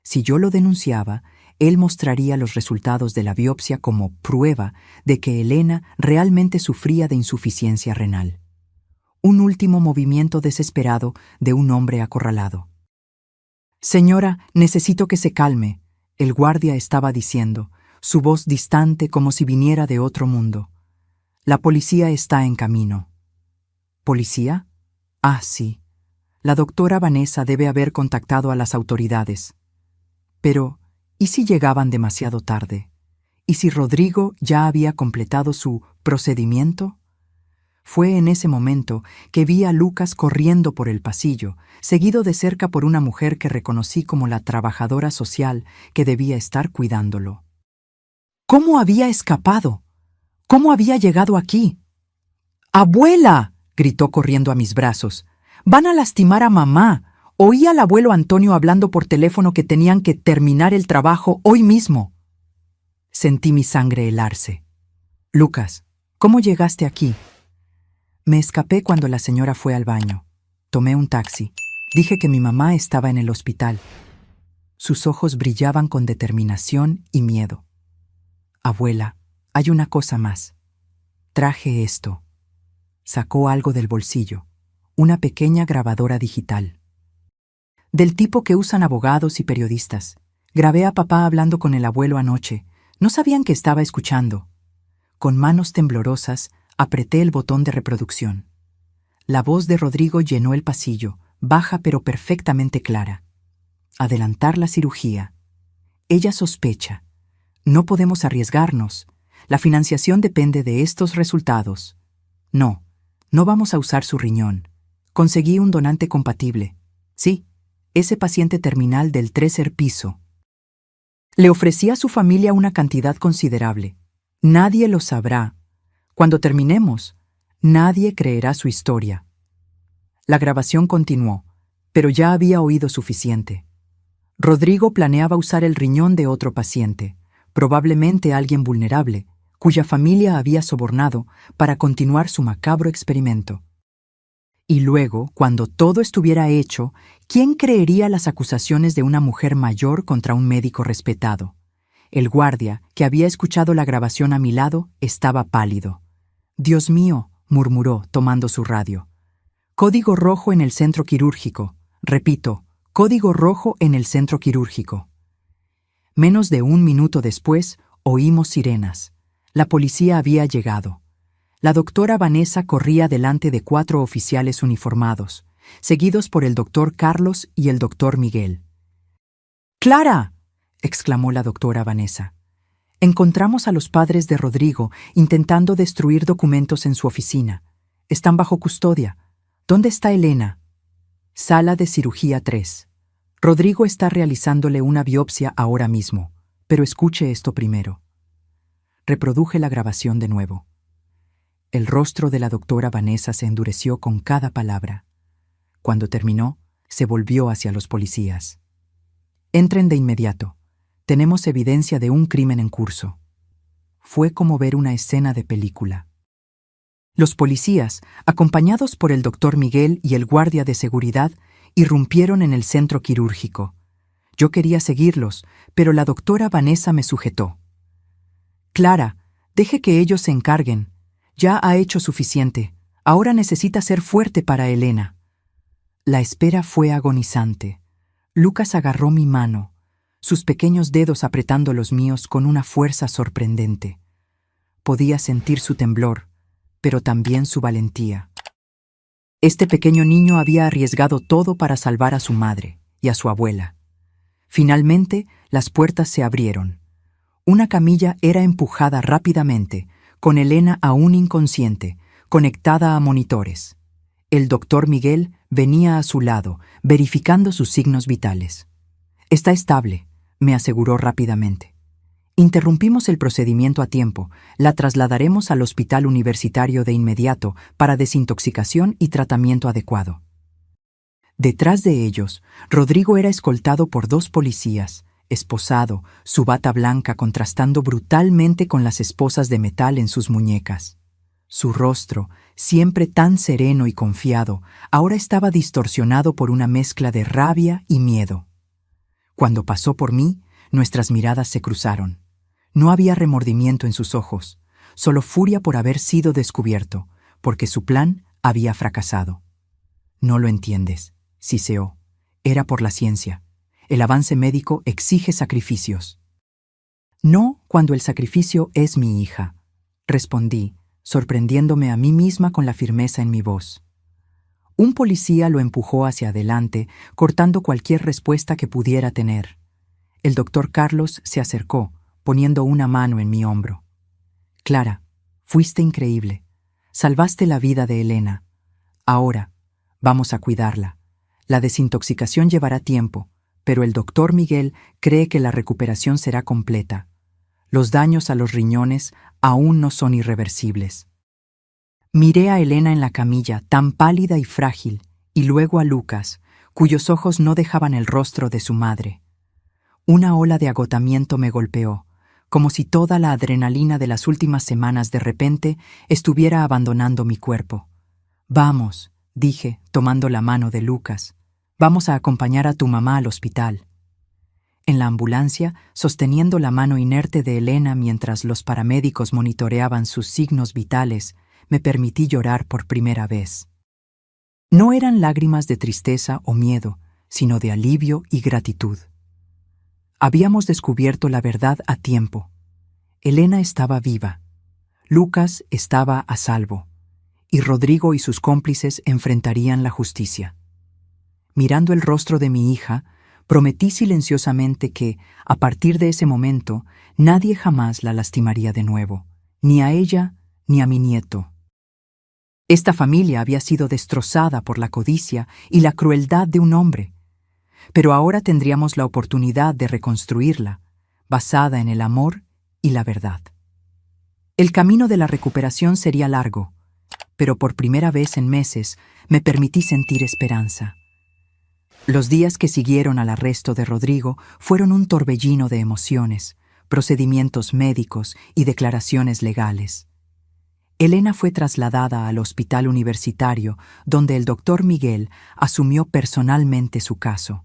Si yo lo denunciaba, él mostraría los resultados de la biopsia como prueba de que Elena realmente sufría de insuficiencia renal. Un último movimiento desesperado de un hombre acorralado. «Señora, necesito que se calme», el guardia estaba diciendo, su voz distante como si viniera de otro mundo. «La policía está en camino». ¿Policía? Ah, sí. La doctora Vanessa debe haber contactado a las autoridades. Pero, ¿y si llegaban demasiado tarde? ¿Y si Rodrigo ya había completado su procedimiento? Fue en ese momento que vi a Lucas corriendo por el pasillo, seguido de cerca por una mujer que reconocí como la trabajadora social que debía estar cuidándolo. ¿Cómo había escapado? ¿Cómo había llegado aquí? ¡Abuela!, gritó corriendo a mis brazos. «¡Van a lastimar a mamá! Oí al abuelo Antonio hablando por teléfono que tenían que terminar el trabajo hoy mismo». Sentí mi sangre helarse. «Lucas, ¿cómo llegaste aquí?» Me escapé cuando la señora fue al baño. Tomé un taxi. Dije que mi mamá estaba en el hospital. Sus ojos brillaban con determinación y miedo. «Abuela, hay una cosa más. Traje esto». Sacó algo del bolsillo, una pequeña grabadora digital. Del tipo que usan abogados y periodistas. Grabé a papá hablando con el abuelo anoche. No sabían que estaba escuchando. Con manos temblorosas, apreté el botón de reproducción. La voz de Rodrigo llenó el pasillo, baja pero perfectamente clara. Adelantar la cirugía. Ella sospecha. No podemos arriesgarnos. La financiación depende de estos resultados. No vamos a usar su riñón. Conseguí un donante compatible. Sí, ese paciente terminal del tercer piso. Le ofrecí a su familia una cantidad considerable. Nadie lo sabrá. Cuando terminemos, nadie creerá su historia. La grabación continuó, pero ya había oído suficiente. Rodrigo planeaba usar el riñón de otro paciente, probablemente alguien vulnerable, cuya familia había sobornado para continuar su macabro experimento. Y luego, cuando todo estuviera hecho, ¿quién creería las acusaciones de una mujer mayor contra un médico respetado? El guardia, que había escuchado la grabación a mi lado, estaba pálido. «Dios mío», murmuró, tomando su radio. «Código rojo en el centro quirúrgico. Repito, código rojo en el centro quirúrgico». Menos de un minuto después, oímos sirenas. La policía había llegado. La doctora Vanessa corría delante de 4 oficiales uniformados, seguidos por el doctor Carlos y el doctor Miguel. «¡Clara!», exclamó la doctora Vanessa. «Encontramos a los padres de Rodrigo intentando destruir documentos en su oficina. Están bajo custodia. ¿Dónde está Elena?» «Sala de cirugía 3. Rodrigo está realizándole una biopsia ahora mismo, pero escuche esto primero». Reproduje la grabación de nuevo. El rostro de la doctora Vanessa se endureció con cada palabra. Cuando terminó, se volvió hacia los policías. «Entren de inmediato. Tenemos evidencia de un crimen en curso». Fue como ver una escena de película. Los policías, acompañados por el doctor Miguel y el guardia de seguridad, irrumpieron en el centro quirúrgico. Yo quería seguirlos, pero la doctora Vanessa me sujetó. «Clara, deje que ellos se encarguen. Ya ha hecho suficiente. Ahora necesita ser fuerte para Elena». La espera fue agonizante. Lucas agarró mi mano, sus pequeños dedos apretando los míos con una fuerza sorprendente. Podía sentir su temblor, pero también su valentía. Este pequeño niño había arriesgado todo para salvar a su madre y a su abuela. Finalmente, las puertas se abrieron. Una camilla era empujada rápidamente, con Elena aún inconsciente, conectada a monitores. El doctor Miguel venía a su lado, verificando sus signos vitales. «Está estable», me aseguró rápidamente. «Interrumpimos el procedimiento a tiempo. La trasladaremos al hospital universitario de inmediato para desintoxicación y tratamiento adecuado». Detrás de ellos, Rodrigo era escoltado por 2 policías, esposado, su bata blanca contrastando brutalmente con las esposas de metal en sus muñecas. Su rostro, siempre tan sereno y confiado, ahora estaba distorsionado por una mezcla de rabia y miedo. Cuando pasó por mí, nuestras miradas se cruzaron. No había remordimiento en sus ojos, solo furia por haber sido descubierto, porque su plan había fracasado. «No lo entiendes», siseó. «Era por la ciencia. El avance médico exige sacrificios». «No cuando el sacrificio es mi hija», respondí, sorprendiéndome a mí misma con la firmeza en mi voz. Un policía lo empujó hacia adelante, cortando cualquier respuesta que pudiera tener. El doctor Carlos se acercó, poniendo una mano en mi hombro. «Clara, fuiste increíble. Salvaste la vida de Elena. Ahora, vamos a cuidarla. La desintoxicación llevará tiempo, pero el doctor Miguel cree que la recuperación será completa. Los daños a los riñones aún no son irreversibles». Miré a Elena en la camilla, tan pálida y frágil, y luego a Lucas, cuyos ojos no dejaban el rostro de su madre. Una ola de agotamiento me golpeó, como si toda la adrenalina de las últimas semanas de repente estuviera abandonando mi cuerpo. «Vamos», dije, tomando la mano de Lucas. «Vamos a acompañar a tu mamá al hospital». En la ambulancia, sosteniendo la mano inerte de Elena mientras los paramédicos monitoreaban sus signos vitales, me permití llorar por primera vez. No eran lágrimas de tristeza o miedo, sino de alivio y gratitud. Habíamos descubierto la verdad a tiempo. Elena estaba viva, Lucas estaba a salvo, y Rodrigo y sus cómplices enfrentarían la justicia. Mirando el rostro de mi hija, prometí silenciosamente que, a partir de ese momento, nadie jamás la lastimaría de nuevo, ni a ella ni a mi nieto. Esta familia había sido destrozada por la codicia y la crueldad de un hombre, pero ahora tendríamos la oportunidad de reconstruirla, basada en el amor y la verdad. El camino de la recuperación sería largo, pero por primera vez en meses me permití sentir esperanza. Los días que siguieron al arresto de Rodrigo fueron un torbellino de emociones, procedimientos médicos y declaraciones legales. Elena fue trasladada al hospital universitario, donde el doctor Miguel asumió personalmente su caso.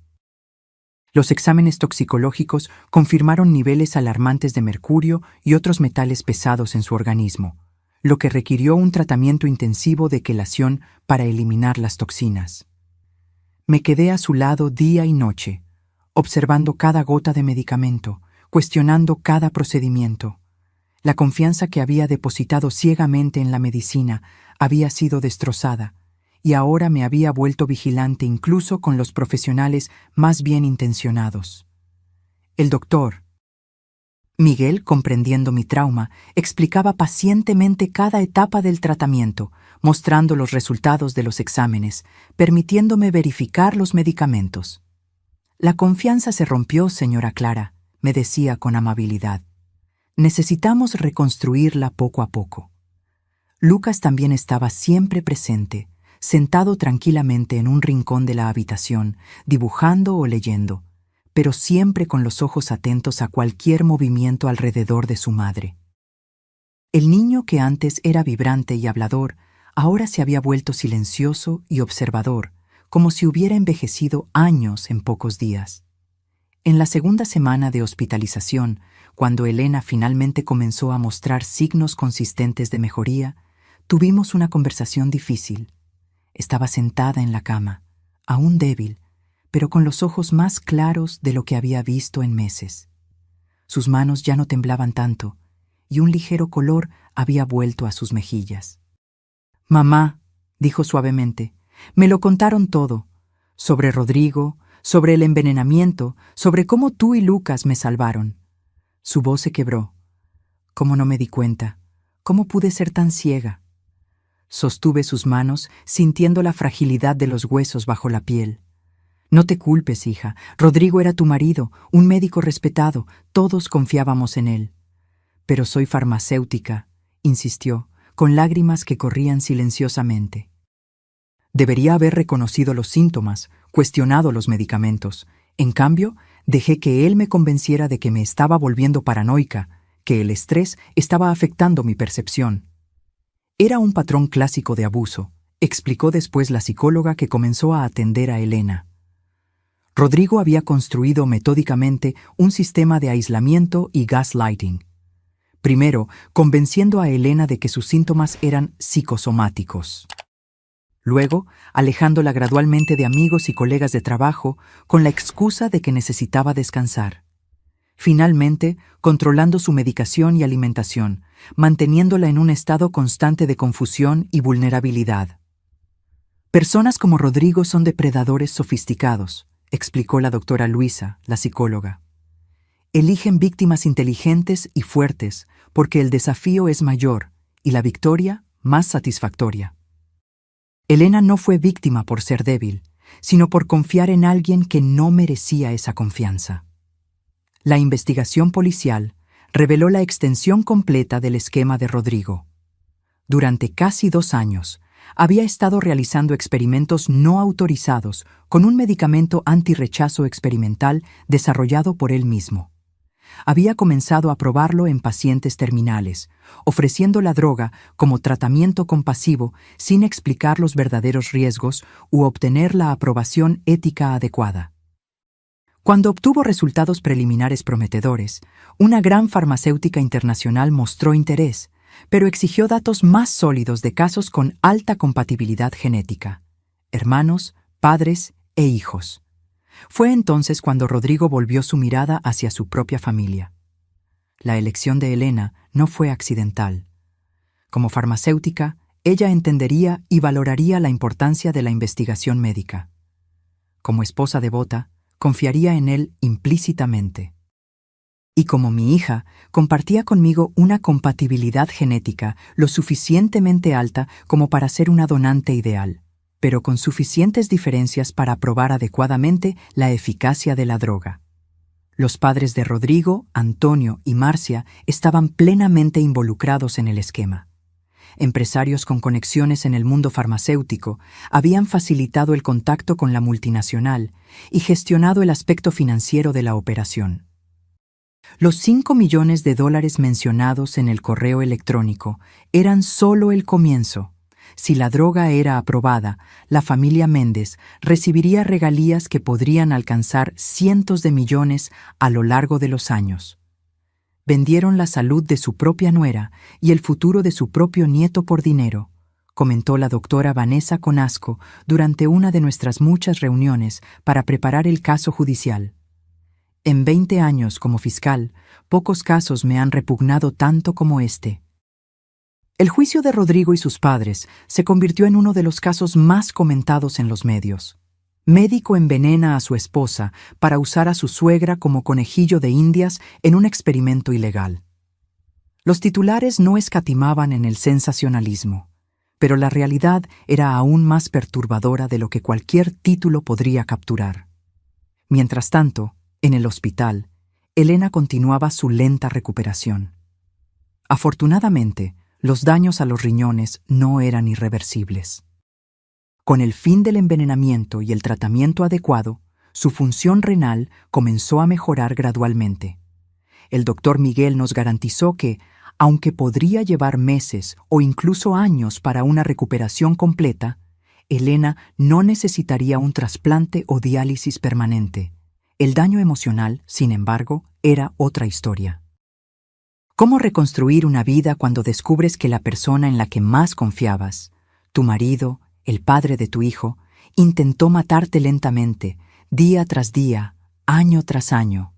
Los exámenes toxicológicos confirmaron niveles alarmantes de mercurio y otros metales pesados en su organismo, lo que requirió un tratamiento intensivo de quelación para eliminar las toxinas. Me quedé a su lado día y noche, observando cada gota de medicamento, cuestionando cada procedimiento. La confianza que había depositado ciegamente en la medicina había sido destrozada, y ahora me había vuelto vigilante incluso con los profesionales más bien intencionados. El doctor Miguel, comprendiendo mi trauma, explicaba pacientemente cada etapa del tratamiento, mostrando los resultados de los exámenes, permitiéndome verificar los medicamentos. La confianza se rompió, señora Clara, me decía con amabilidad. Necesitamos reconstruirla poco a poco. Lucas también estaba siempre presente, sentado tranquilamente en un rincón de la habitación, dibujando o leyendo, pero siempre con los ojos atentos a cualquier movimiento alrededor de su madre. El niño que antes era vibrante y hablador, ahora se había vuelto silencioso y observador, como si hubiera envejecido años en pocos días. En la segunda semana de hospitalización, cuando Elena finalmente comenzó a mostrar signos consistentes de mejoría, tuvimos una conversación difícil. Estaba sentada en la cama, aún débil, pero con los ojos más claros de lo que había visto en meses. Sus manos ya no temblaban tanto, y un ligero color había vuelto a sus mejillas. «Mamá», dijo suavemente, «me lo contaron todo, sobre Rodrigo, sobre el envenenamiento, sobre cómo tú y Lucas me salvaron». Su voz se quebró. «¿Cómo no me di cuenta? ¿Cómo pude ser tan ciega?» Sostuve sus manos, sintiendo la fragilidad de los huesos bajo la piel. «No te culpes, hija. Rodrigo era tu marido, un médico respetado. Todos confiábamos en él». «Pero soy farmacéutica», insistió, con lágrimas que corrían silenciosamente. Debería haber reconocido los síntomas, cuestionado los medicamentos. En cambio, dejé que él me convenciera de que me estaba volviendo paranoica, que el estrés estaba afectando mi percepción. Era un patrón clásico de abuso, explicó después la psicóloga que comenzó a atender a Elena. Rodrigo había construido metódicamente un sistema de aislamiento y gaslighting. Primero, convenciendo a Elena de que sus síntomas eran psicosomáticos. Luego, alejándola gradualmente de amigos y colegas de trabajo con la excusa de que necesitaba descansar. Finalmente, controlando su medicación y alimentación, manteniéndola en un estado constante de confusión y vulnerabilidad. Personas como Rodrigo son depredadores sofisticados, explicó la doctora Luisa, la psicóloga. Eligen víctimas inteligentes y fuertes porque el desafío es mayor y la victoria más satisfactoria. Elena no fue víctima por ser débil, sino por confiar en alguien que no merecía esa confianza. La investigación policial reveló la extensión completa del esquema de Rodrigo. Durante casi 2 años, había estado realizando experimentos no autorizados con un medicamento antirrechazo experimental desarrollado por él mismo. Había comenzado a probarlo en pacientes terminales, ofreciendo la droga como tratamiento compasivo sin explicar los verdaderos riesgos u obtener la aprobación ética adecuada. Cuando obtuvo resultados preliminares prometedores, una gran farmacéutica internacional mostró interés, pero exigió datos más sólidos de casos con alta compatibilidad genética: hermanos, padres e hijos. Fue entonces cuando Rodrigo volvió su mirada hacia su propia familia. La elección de Elena no fue accidental. Como farmacéutica, ella entendería y valoraría la importancia de la investigación médica. Como esposa devota, confiaría en él implícitamente. Y como mi hija, compartía conmigo una compatibilidad genética lo suficientemente alta como para ser una donante ideal, pero con suficientes diferencias para probar adecuadamente la eficacia de la droga. Los padres de Rodrigo, Antonio y Marcia estaban plenamente involucrados en el esquema. empresarios con conexiones en el mundo farmacéutico, habían facilitado el contacto con la multinacional y gestionado el aspecto financiero de la operación. Los 5 millones de dólares mencionados en el correo electrónico eran solo el comienzo. Si la droga era aprobada, la familia Méndez recibiría regalías que podrían alcanzar cientos de millones a lo largo de los años. Vendieron la salud de su propia nuera y el futuro de su propio nieto por dinero, comentó la doctora Vanessa Conasco durante una de nuestras muchas reuniones para preparar el caso judicial. En 20 años como fiscal, pocos casos me han repugnado tanto como este. El juicio de Rodrigo y sus padres se convirtió en uno de los casos más comentados en los medios. Médico envenena a su esposa para usar a su suegra como conejillo de indias en un experimento ilegal. Los titulares no escatimaban en el sensacionalismo, pero la realidad era aún más perturbadora de lo que cualquier título podría capturar. Mientras tanto, en el hospital, Elena continuaba su lenta recuperación. Afortunadamente, los daños a los riñones no eran irreversibles. Con el fin del envenenamiento y el tratamiento adecuado, su función renal comenzó a mejorar gradualmente. El doctor Miguel nos garantizó que, aunque podría llevar meses o incluso años para una recuperación completa, Elena no necesitaría un trasplante o diálisis permanente. El daño emocional, sin embargo, era otra historia. ¿Cómo reconstruir una vida cuando descubres que la persona en la que más confiabas, tu marido, el padre de tu hijo, intentó matarte lentamente, día tras día, año tras año?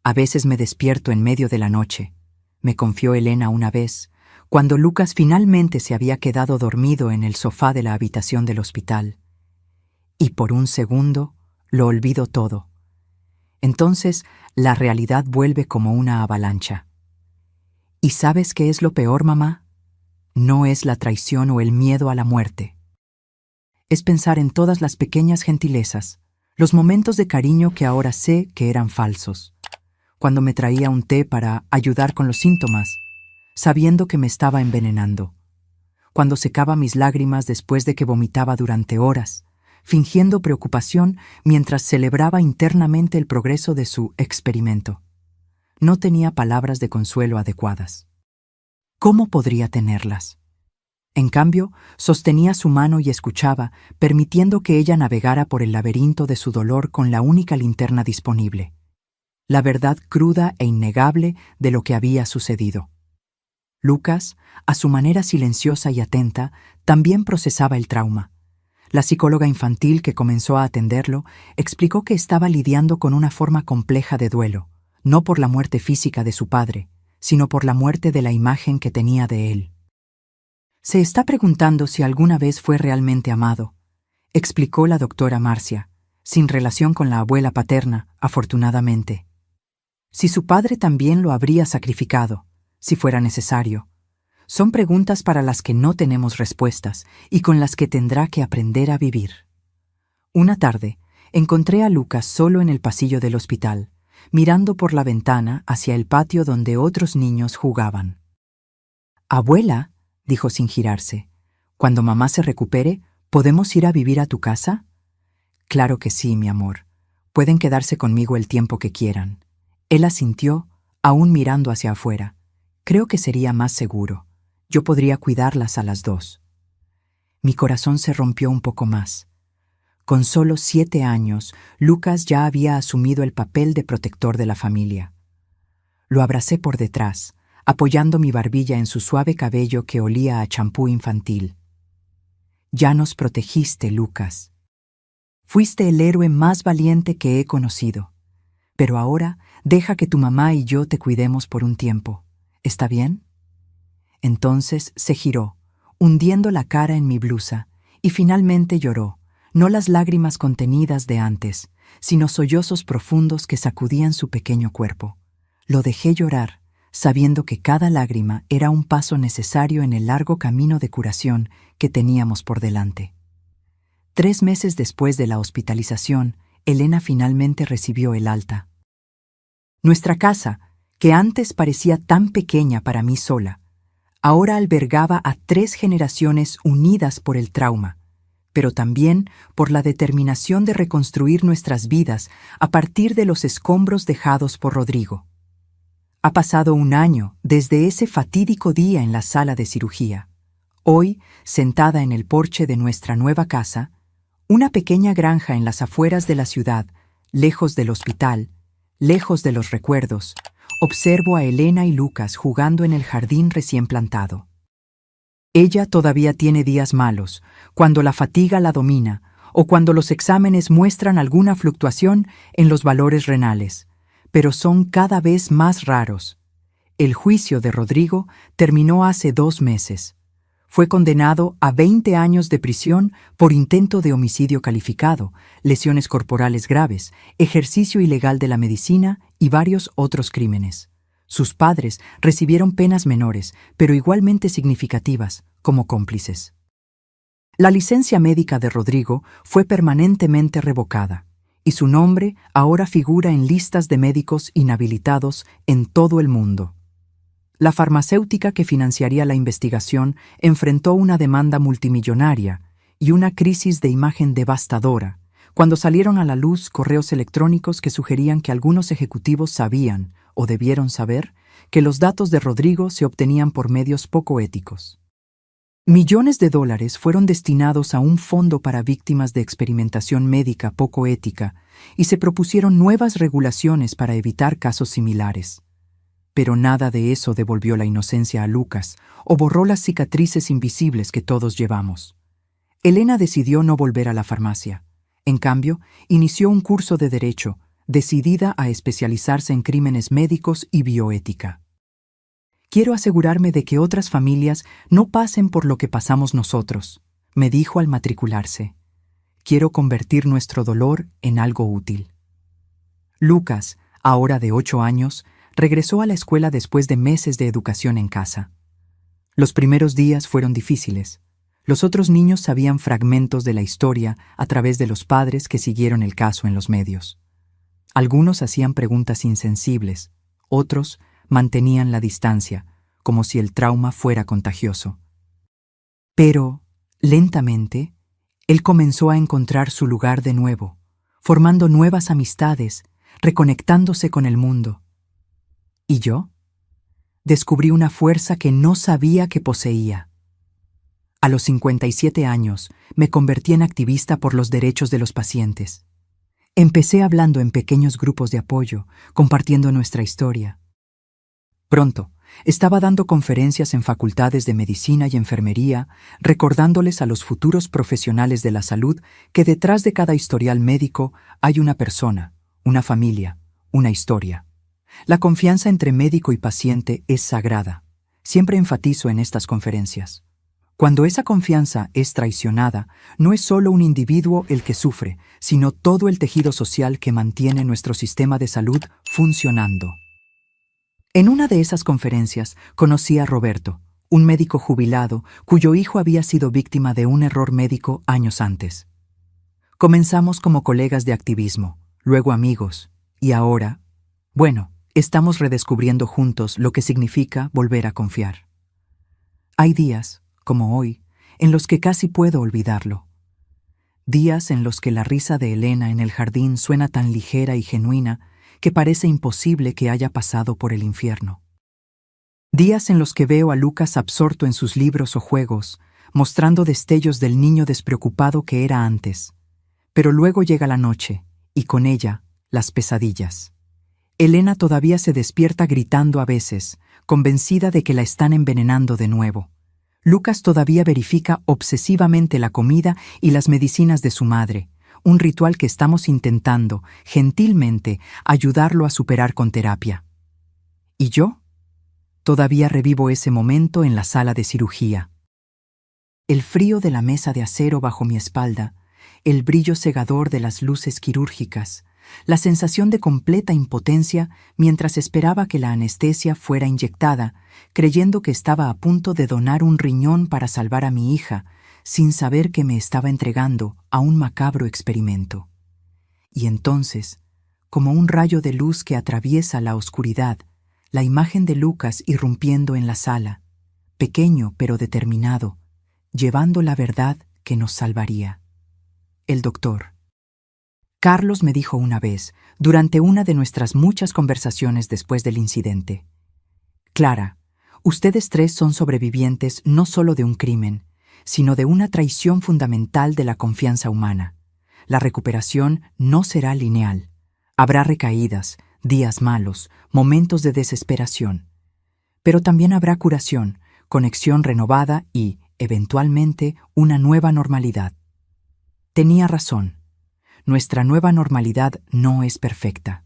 A veces me despierto en medio de la noche, me confió Elena una vez, cuando Lucas finalmente se había quedado dormido en el sofá de la habitación del hospital. Y por un segundo lo olvido todo. Entonces la realidad vuelve como una avalancha. ¿Y sabes qué es lo peor, mamá? No es la traición o el miedo a la muerte. Es pensar en todas las pequeñas gentilezas, los momentos de cariño que ahora sé que eran falsos. Cuando me traía un té para ayudar con los síntomas, sabiendo que me estaba envenenando. Cuando secaba mis lágrimas después de que vomitaba durante horas, fingiendo preocupación mientras celebraba internamente el progreso de su experimento. No tenía palabras de consuelo adecuadas. ¿Cómo podría tenerlas? En cambio, sostenía su mano y escuchaba, permitiendo que ella navegara por el laberinto de su dolor con la única linterna disponible. La verdad cruda e innegable de lo que había sucedido. Lucas, a su manera silenciosa y atenta, también procesaba el trauma. La psicóloga infantil que comenzó a atenderlo explicó que estaba lidiando con una forma compleja de duelo, no por la muerte física de su padre, sino por la muerte de la imagen que tenía de él. Se está preguntando si alguna vez fue realmente amado, explicó la doctora Marcia, sin relación con la abuela paterna, afortunadamente. Si su padre también lo habría sacrificado, si fuera necesario. Son preguntas para las que no tenemos respuestas y con las que tendrá que aprender a vivir. Una tarde, encontré a Lucas solo en el pasillo del hospital, mirando por la ventana hacia el patio donde otros niños jugaban. «Abuela», dijo sin girarse, «cuando mamá se recupere, ¿podemos ir a vivir a tu casa?» «Claro que sí, mi amor. Pueden quedarse conmigo el tiempo que quieran». Él asintió, aún mirando hacia afuera. «Creo que sería más seguro. Yo podría cuidarlas a las dos». Mi corazón se rompió un poco más. Con solo 7 años, Lucas ya había asumido el papel de protector de la familia. Lo abracé por detrás, apoyando mi barbilla en su suave cabello que olía a champú infantil. «Ya nos protegiste, Lucas. Fuiste el héroe más valiente que he conocido. Pero ahora deja que tu mamá y yo te cuidemos por un tiempo. ¿Está bien?» Entonces se giró, hundiendo la cara en mi blusa, y finalmente lloró. No las lágrimas contenidas de antes, sino sollozos profundos que sacudían su pequeño cuerpo. Lo dejé llorar, sabiendo que cada lágrima era un paso necesario en el largo camino de curación que teníamos por delante. 3 meses después de la hospitalización, Elena finalmente recibió el alta. Nuestra casa, que antes parecía tan pequeña para mí sola, ahora albergaba a 3 generaciones unidas por el trauma, pero también por la determinación de reconstruir nuestras vidas a partir de los escombros dejados por Rodrigo. Ha pasado un año desde ese fatídico día en la sala de cirugía. Hoy, sentada en el porche de nuestra nueva casa, una pequeña granja en las afueras de la ciudad, lejos del hospital, lejos de los recuerdos, observo a Elena y Lucas jugando en el jardín recién plantado. Ella todavía tiene días malos, cuando la fatiga la domina o cuando los exámenes muestran alguna fluctuación en los valores renales, pero son cada vez más raros. El juicio de Rodrigo terminó hace 2 meses. Fue condenado a 20 años de prisión por intento de homicidio calificado, lesiones corporales graves, ejercicio ilegal de la medicina y varios otros crímenes. Sus padres recibieron penas menores, pero igualmente significativas, como cómplices. La licencia médica de Rodrigo fue permanentemente revocada, y su nombre ahora figura en listas de médicos inhabilitados en todo el mundo. La farmacéutica que financiaría la investigación enfrentó una demanda multimillonaria y una crisis de imagen devastadora, cuando salieron a la luz correos electrónicos que sugerían que algunos ejecutivos sabían, o debieron saber, que los datos de Rodrigo se obtenían por medios poco éticos. Millones de dólares fueron destinados a un fondo para víctimas de experimentación médica poco ética y se propusieron nuevas regulaciones para evitar casos similares. Pero nada de eso devolvió la inocencia a Lucas o borró las cicatrices invisibles que todos llevamos. Elena decidió no volver a la farmacia. En cambio, inició un curso de Derecho, decidida a especializarse en crímenes médicos y bioética. Quiero asegurarme de que otras familias no pasen por lo que pasamos nosotros, me dijo al matricularse. Quiero convertir nuestro dolor en algo útil. Lucas, ahora de 8 años, regresó a la escuela después de meses de educación en casa. Los primeros días fueron difíciles. Los otros niños sabían fragmentos de la historia a través de los padres que siguieron el caso en los medios. Algunos hacían preguntas insensibles, otros mantenían la distancia, como si el trauma fuera contagioso. Pero, lentamente, él comenzó a encontrar su lugar de nuevo, formando nuevas amistades, reconectándose con el mundo. ¿Y yo? Descubrí una fuerza que no sabía que poseía. A los 57 años, me convertí en activista por los derechos de los pacientes. Empecé hablando en pequeños grupos de apoyo, compartiendo nuestra historia. Pronto, estaba dando conferencias en facultades de medicina y enfermería, recordándoles a los futuros profesionales de la salud que detrás de cada historial médico hay una persona, una familia, una historia. La confianza entre médico y paciente es sagrada. Siempre enfatizo en estas conferencias. Cuando esa confianza es traicionada, no es solo un individuo el que sufre, sino todo el tejido social que mantiene nuestro sistema de salud funcionando. En una de esas conferencias conocí a Roberto, un médico jubilado cuyo hijo había sido víctima de un error médico años antes. Comenzamos como colegas de activismo, luego amigos, y ahora, estamos redescubriendo juntos lo que significa volver a confiar. Hay días, como hoy, en los que casi puedo olvidarlo. Días en los que la risa de Elena en el jardín suena tan ligera y genuina que parece imposible que haya pasado por el infierno. Días en los que veo a Lucas absorto en sus libros o juegos, mostrando destellos del niño despreocupado que era antes. Pero luego llega la noche, y con ella, las pesadillas. Elena todavía se despierta gritando a veces, convencida de que la están envenenando de nuevo. Lucas todavía verifica obsesivamente la comida y las medicinas de su madre, un ritual que estamos intentando, gentilmente, ayudarlo a superar con terapia. ¿Y yo? Todavía revivo ese momento en la sala de cirugía. El frío de la mesa de acero bajo mi espalda, el brillo cegador de las luces quirúrgicas, la sensación de completa impotencia mientras esperaba que la anestesia fuera inyectada, creyendo que estaba a punto de donar un riñón para salvar a mi hija, sin saber que me estaba entregando a un macabro experimento. Y entonces, como un rayo de luz que atraviesa la oscuridad, la imagen de Lucas irrumpiendo en la sala, pequeño pero determinado, llevando la verdad que nos salvaría. El doctor. Carlos me dijo una vez, durante una de nuestras muchas conversaciones después del incidente: Clara, ustedes tres son sobrevivientes no solo de un crimen, sino de una traición fundamental de la confianza humana. La recuperación no será lineal. Habrá recaídas, días malos, momentos de desesperación. Pero también habrá curación, conexión renovada y, eventualmente, una nueva normalidad. Tenía razón. Nuestra nueva normalidad no es perfecta.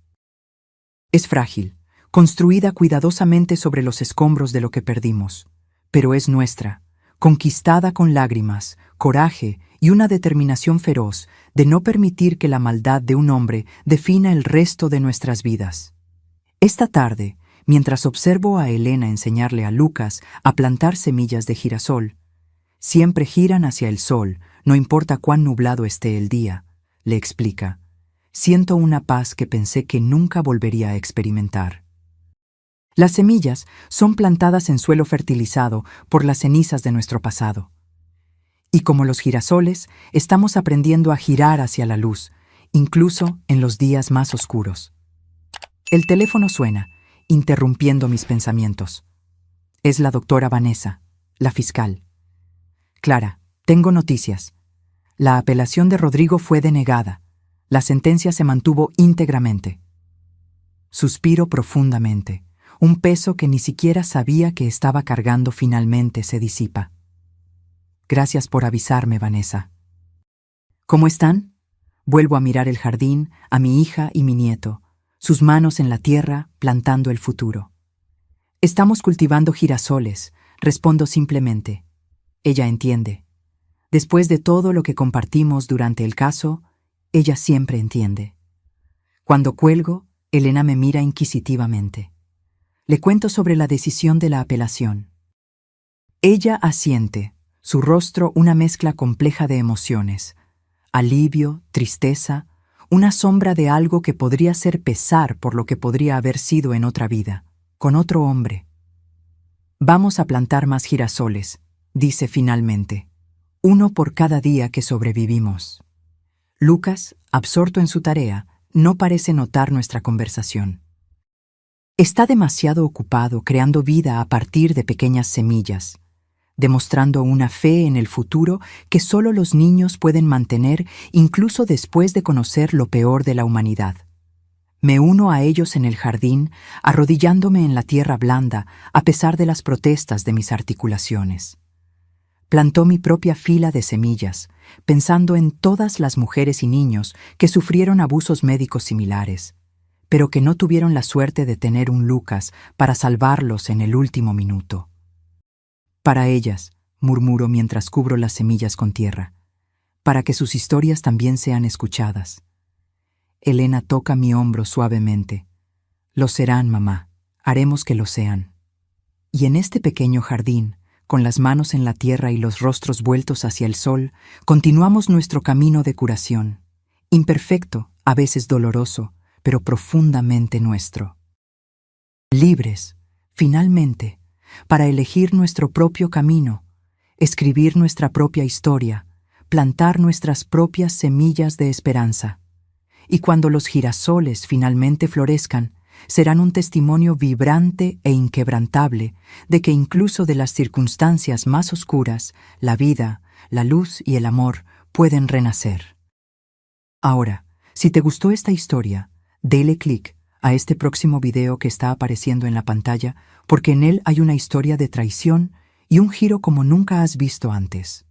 Es frágil, construida cuidadosamente sobre los escombros de lo que perdimos, pero es nuestra, conquistada con lágrimas, coraje y una determinación feroz de no permitir que la maldad de un hombre defina el resto de nuestras vidas. Esta tarde, mientras observo a Elena enseñarle a Lucas a plantar semillas de girasol, siempre giran hacia el sol, no importa cuán nublado esté el día, le explica. Siento una paz que pensé que nunca volvería a experimentar. Las semillas son plantadas en suelo fertilizado por las cenizas de nuestro pasado. Y como los girasoles, estamos aprendiendo a girar hacia la luz, incluso en los días más oscuros. El teléfono suena, interrumpiendo mis pensamientos. Es la doctora Vanessa, la fiscal. Clara, tengo noticias. La apelación de Rodrigo fue denegada. La sentencia se mantuvo íntegramente. Suspiro profundamente. Un peso que ni siquiera sabía que estaba cargando finalmente se disipa. Gracias por avisarme, Vanessa. ¿Cómo están? Vuelvo a mirar el jardín, a mi hija y mi nieto, sus manos en la tierra, plantando el futuro. Estamos cultivando girasoles, respondo simplemente. Ella entiende. Después de todo lo que compartimos durante el caso, ella siempre entiende. Cuando cuelgo, Elena me mira inquisitivamente. Le cuento sobre la decisión de la apelación. Ella asiente, su rostro una mezcla compleja de emociones: alivio, tristeza, una sombra de algo que podría ser pesar por lo que podría haber sido en otra vida, con otro hombre. Vamos a plantar más girasoles, dice finalmente, uno por cada día que sobrevivimos. Lucas, absorto en su tarea, no parece notar nuestra conversación. Está demasiado ocupado creando vida a partir de pequeñas semillas, demostrando una fe en el futuro que solo los niños pueden mantener incluso después de conocer lo peor de la humanidad. Me uno a ellos en el jardín, arrodillándome en la tierra blanda a pesar de las protestas de mis articulaciones. Plantó mi propia fila de semillas, pensando en todas las mujeres y niños que sufrieron abusos médicos similares, pero que no tuvieron la suerte de tener un Lucas para salvarlos en el último minuto. Para ellas, murmuro mientras cubro las semillas con tierra, para que sus historias también sean escuchadas. Elena toca mi hombro suavemente. Lo serán, mamá. Haremos que lo sean. Y en este pequeño jardín, con las manos en la tierra y los rostros vueltos hacia el sol, continuamos nuestro camino de curación, imperfecto, a veces doloroso, pero profundamente nuestro. Libres, finalmente, para elegir nuestro propio camino, escribir nuestra propia historia, plantar nuestras propias semillas de esperanza. Y cuando los girasoles finalmente florezcan, serán un testimonio vibrante e inquebrantable de que incluso de las circunstancias más oscuras, la vida, la luz y el amor pueden renacer. Ahora, si te gustó esta historia, dale clic a este próximo video que está apareciendo en la pantalla, porque en él hay una historia de traición y un giro como nunca has visto antes.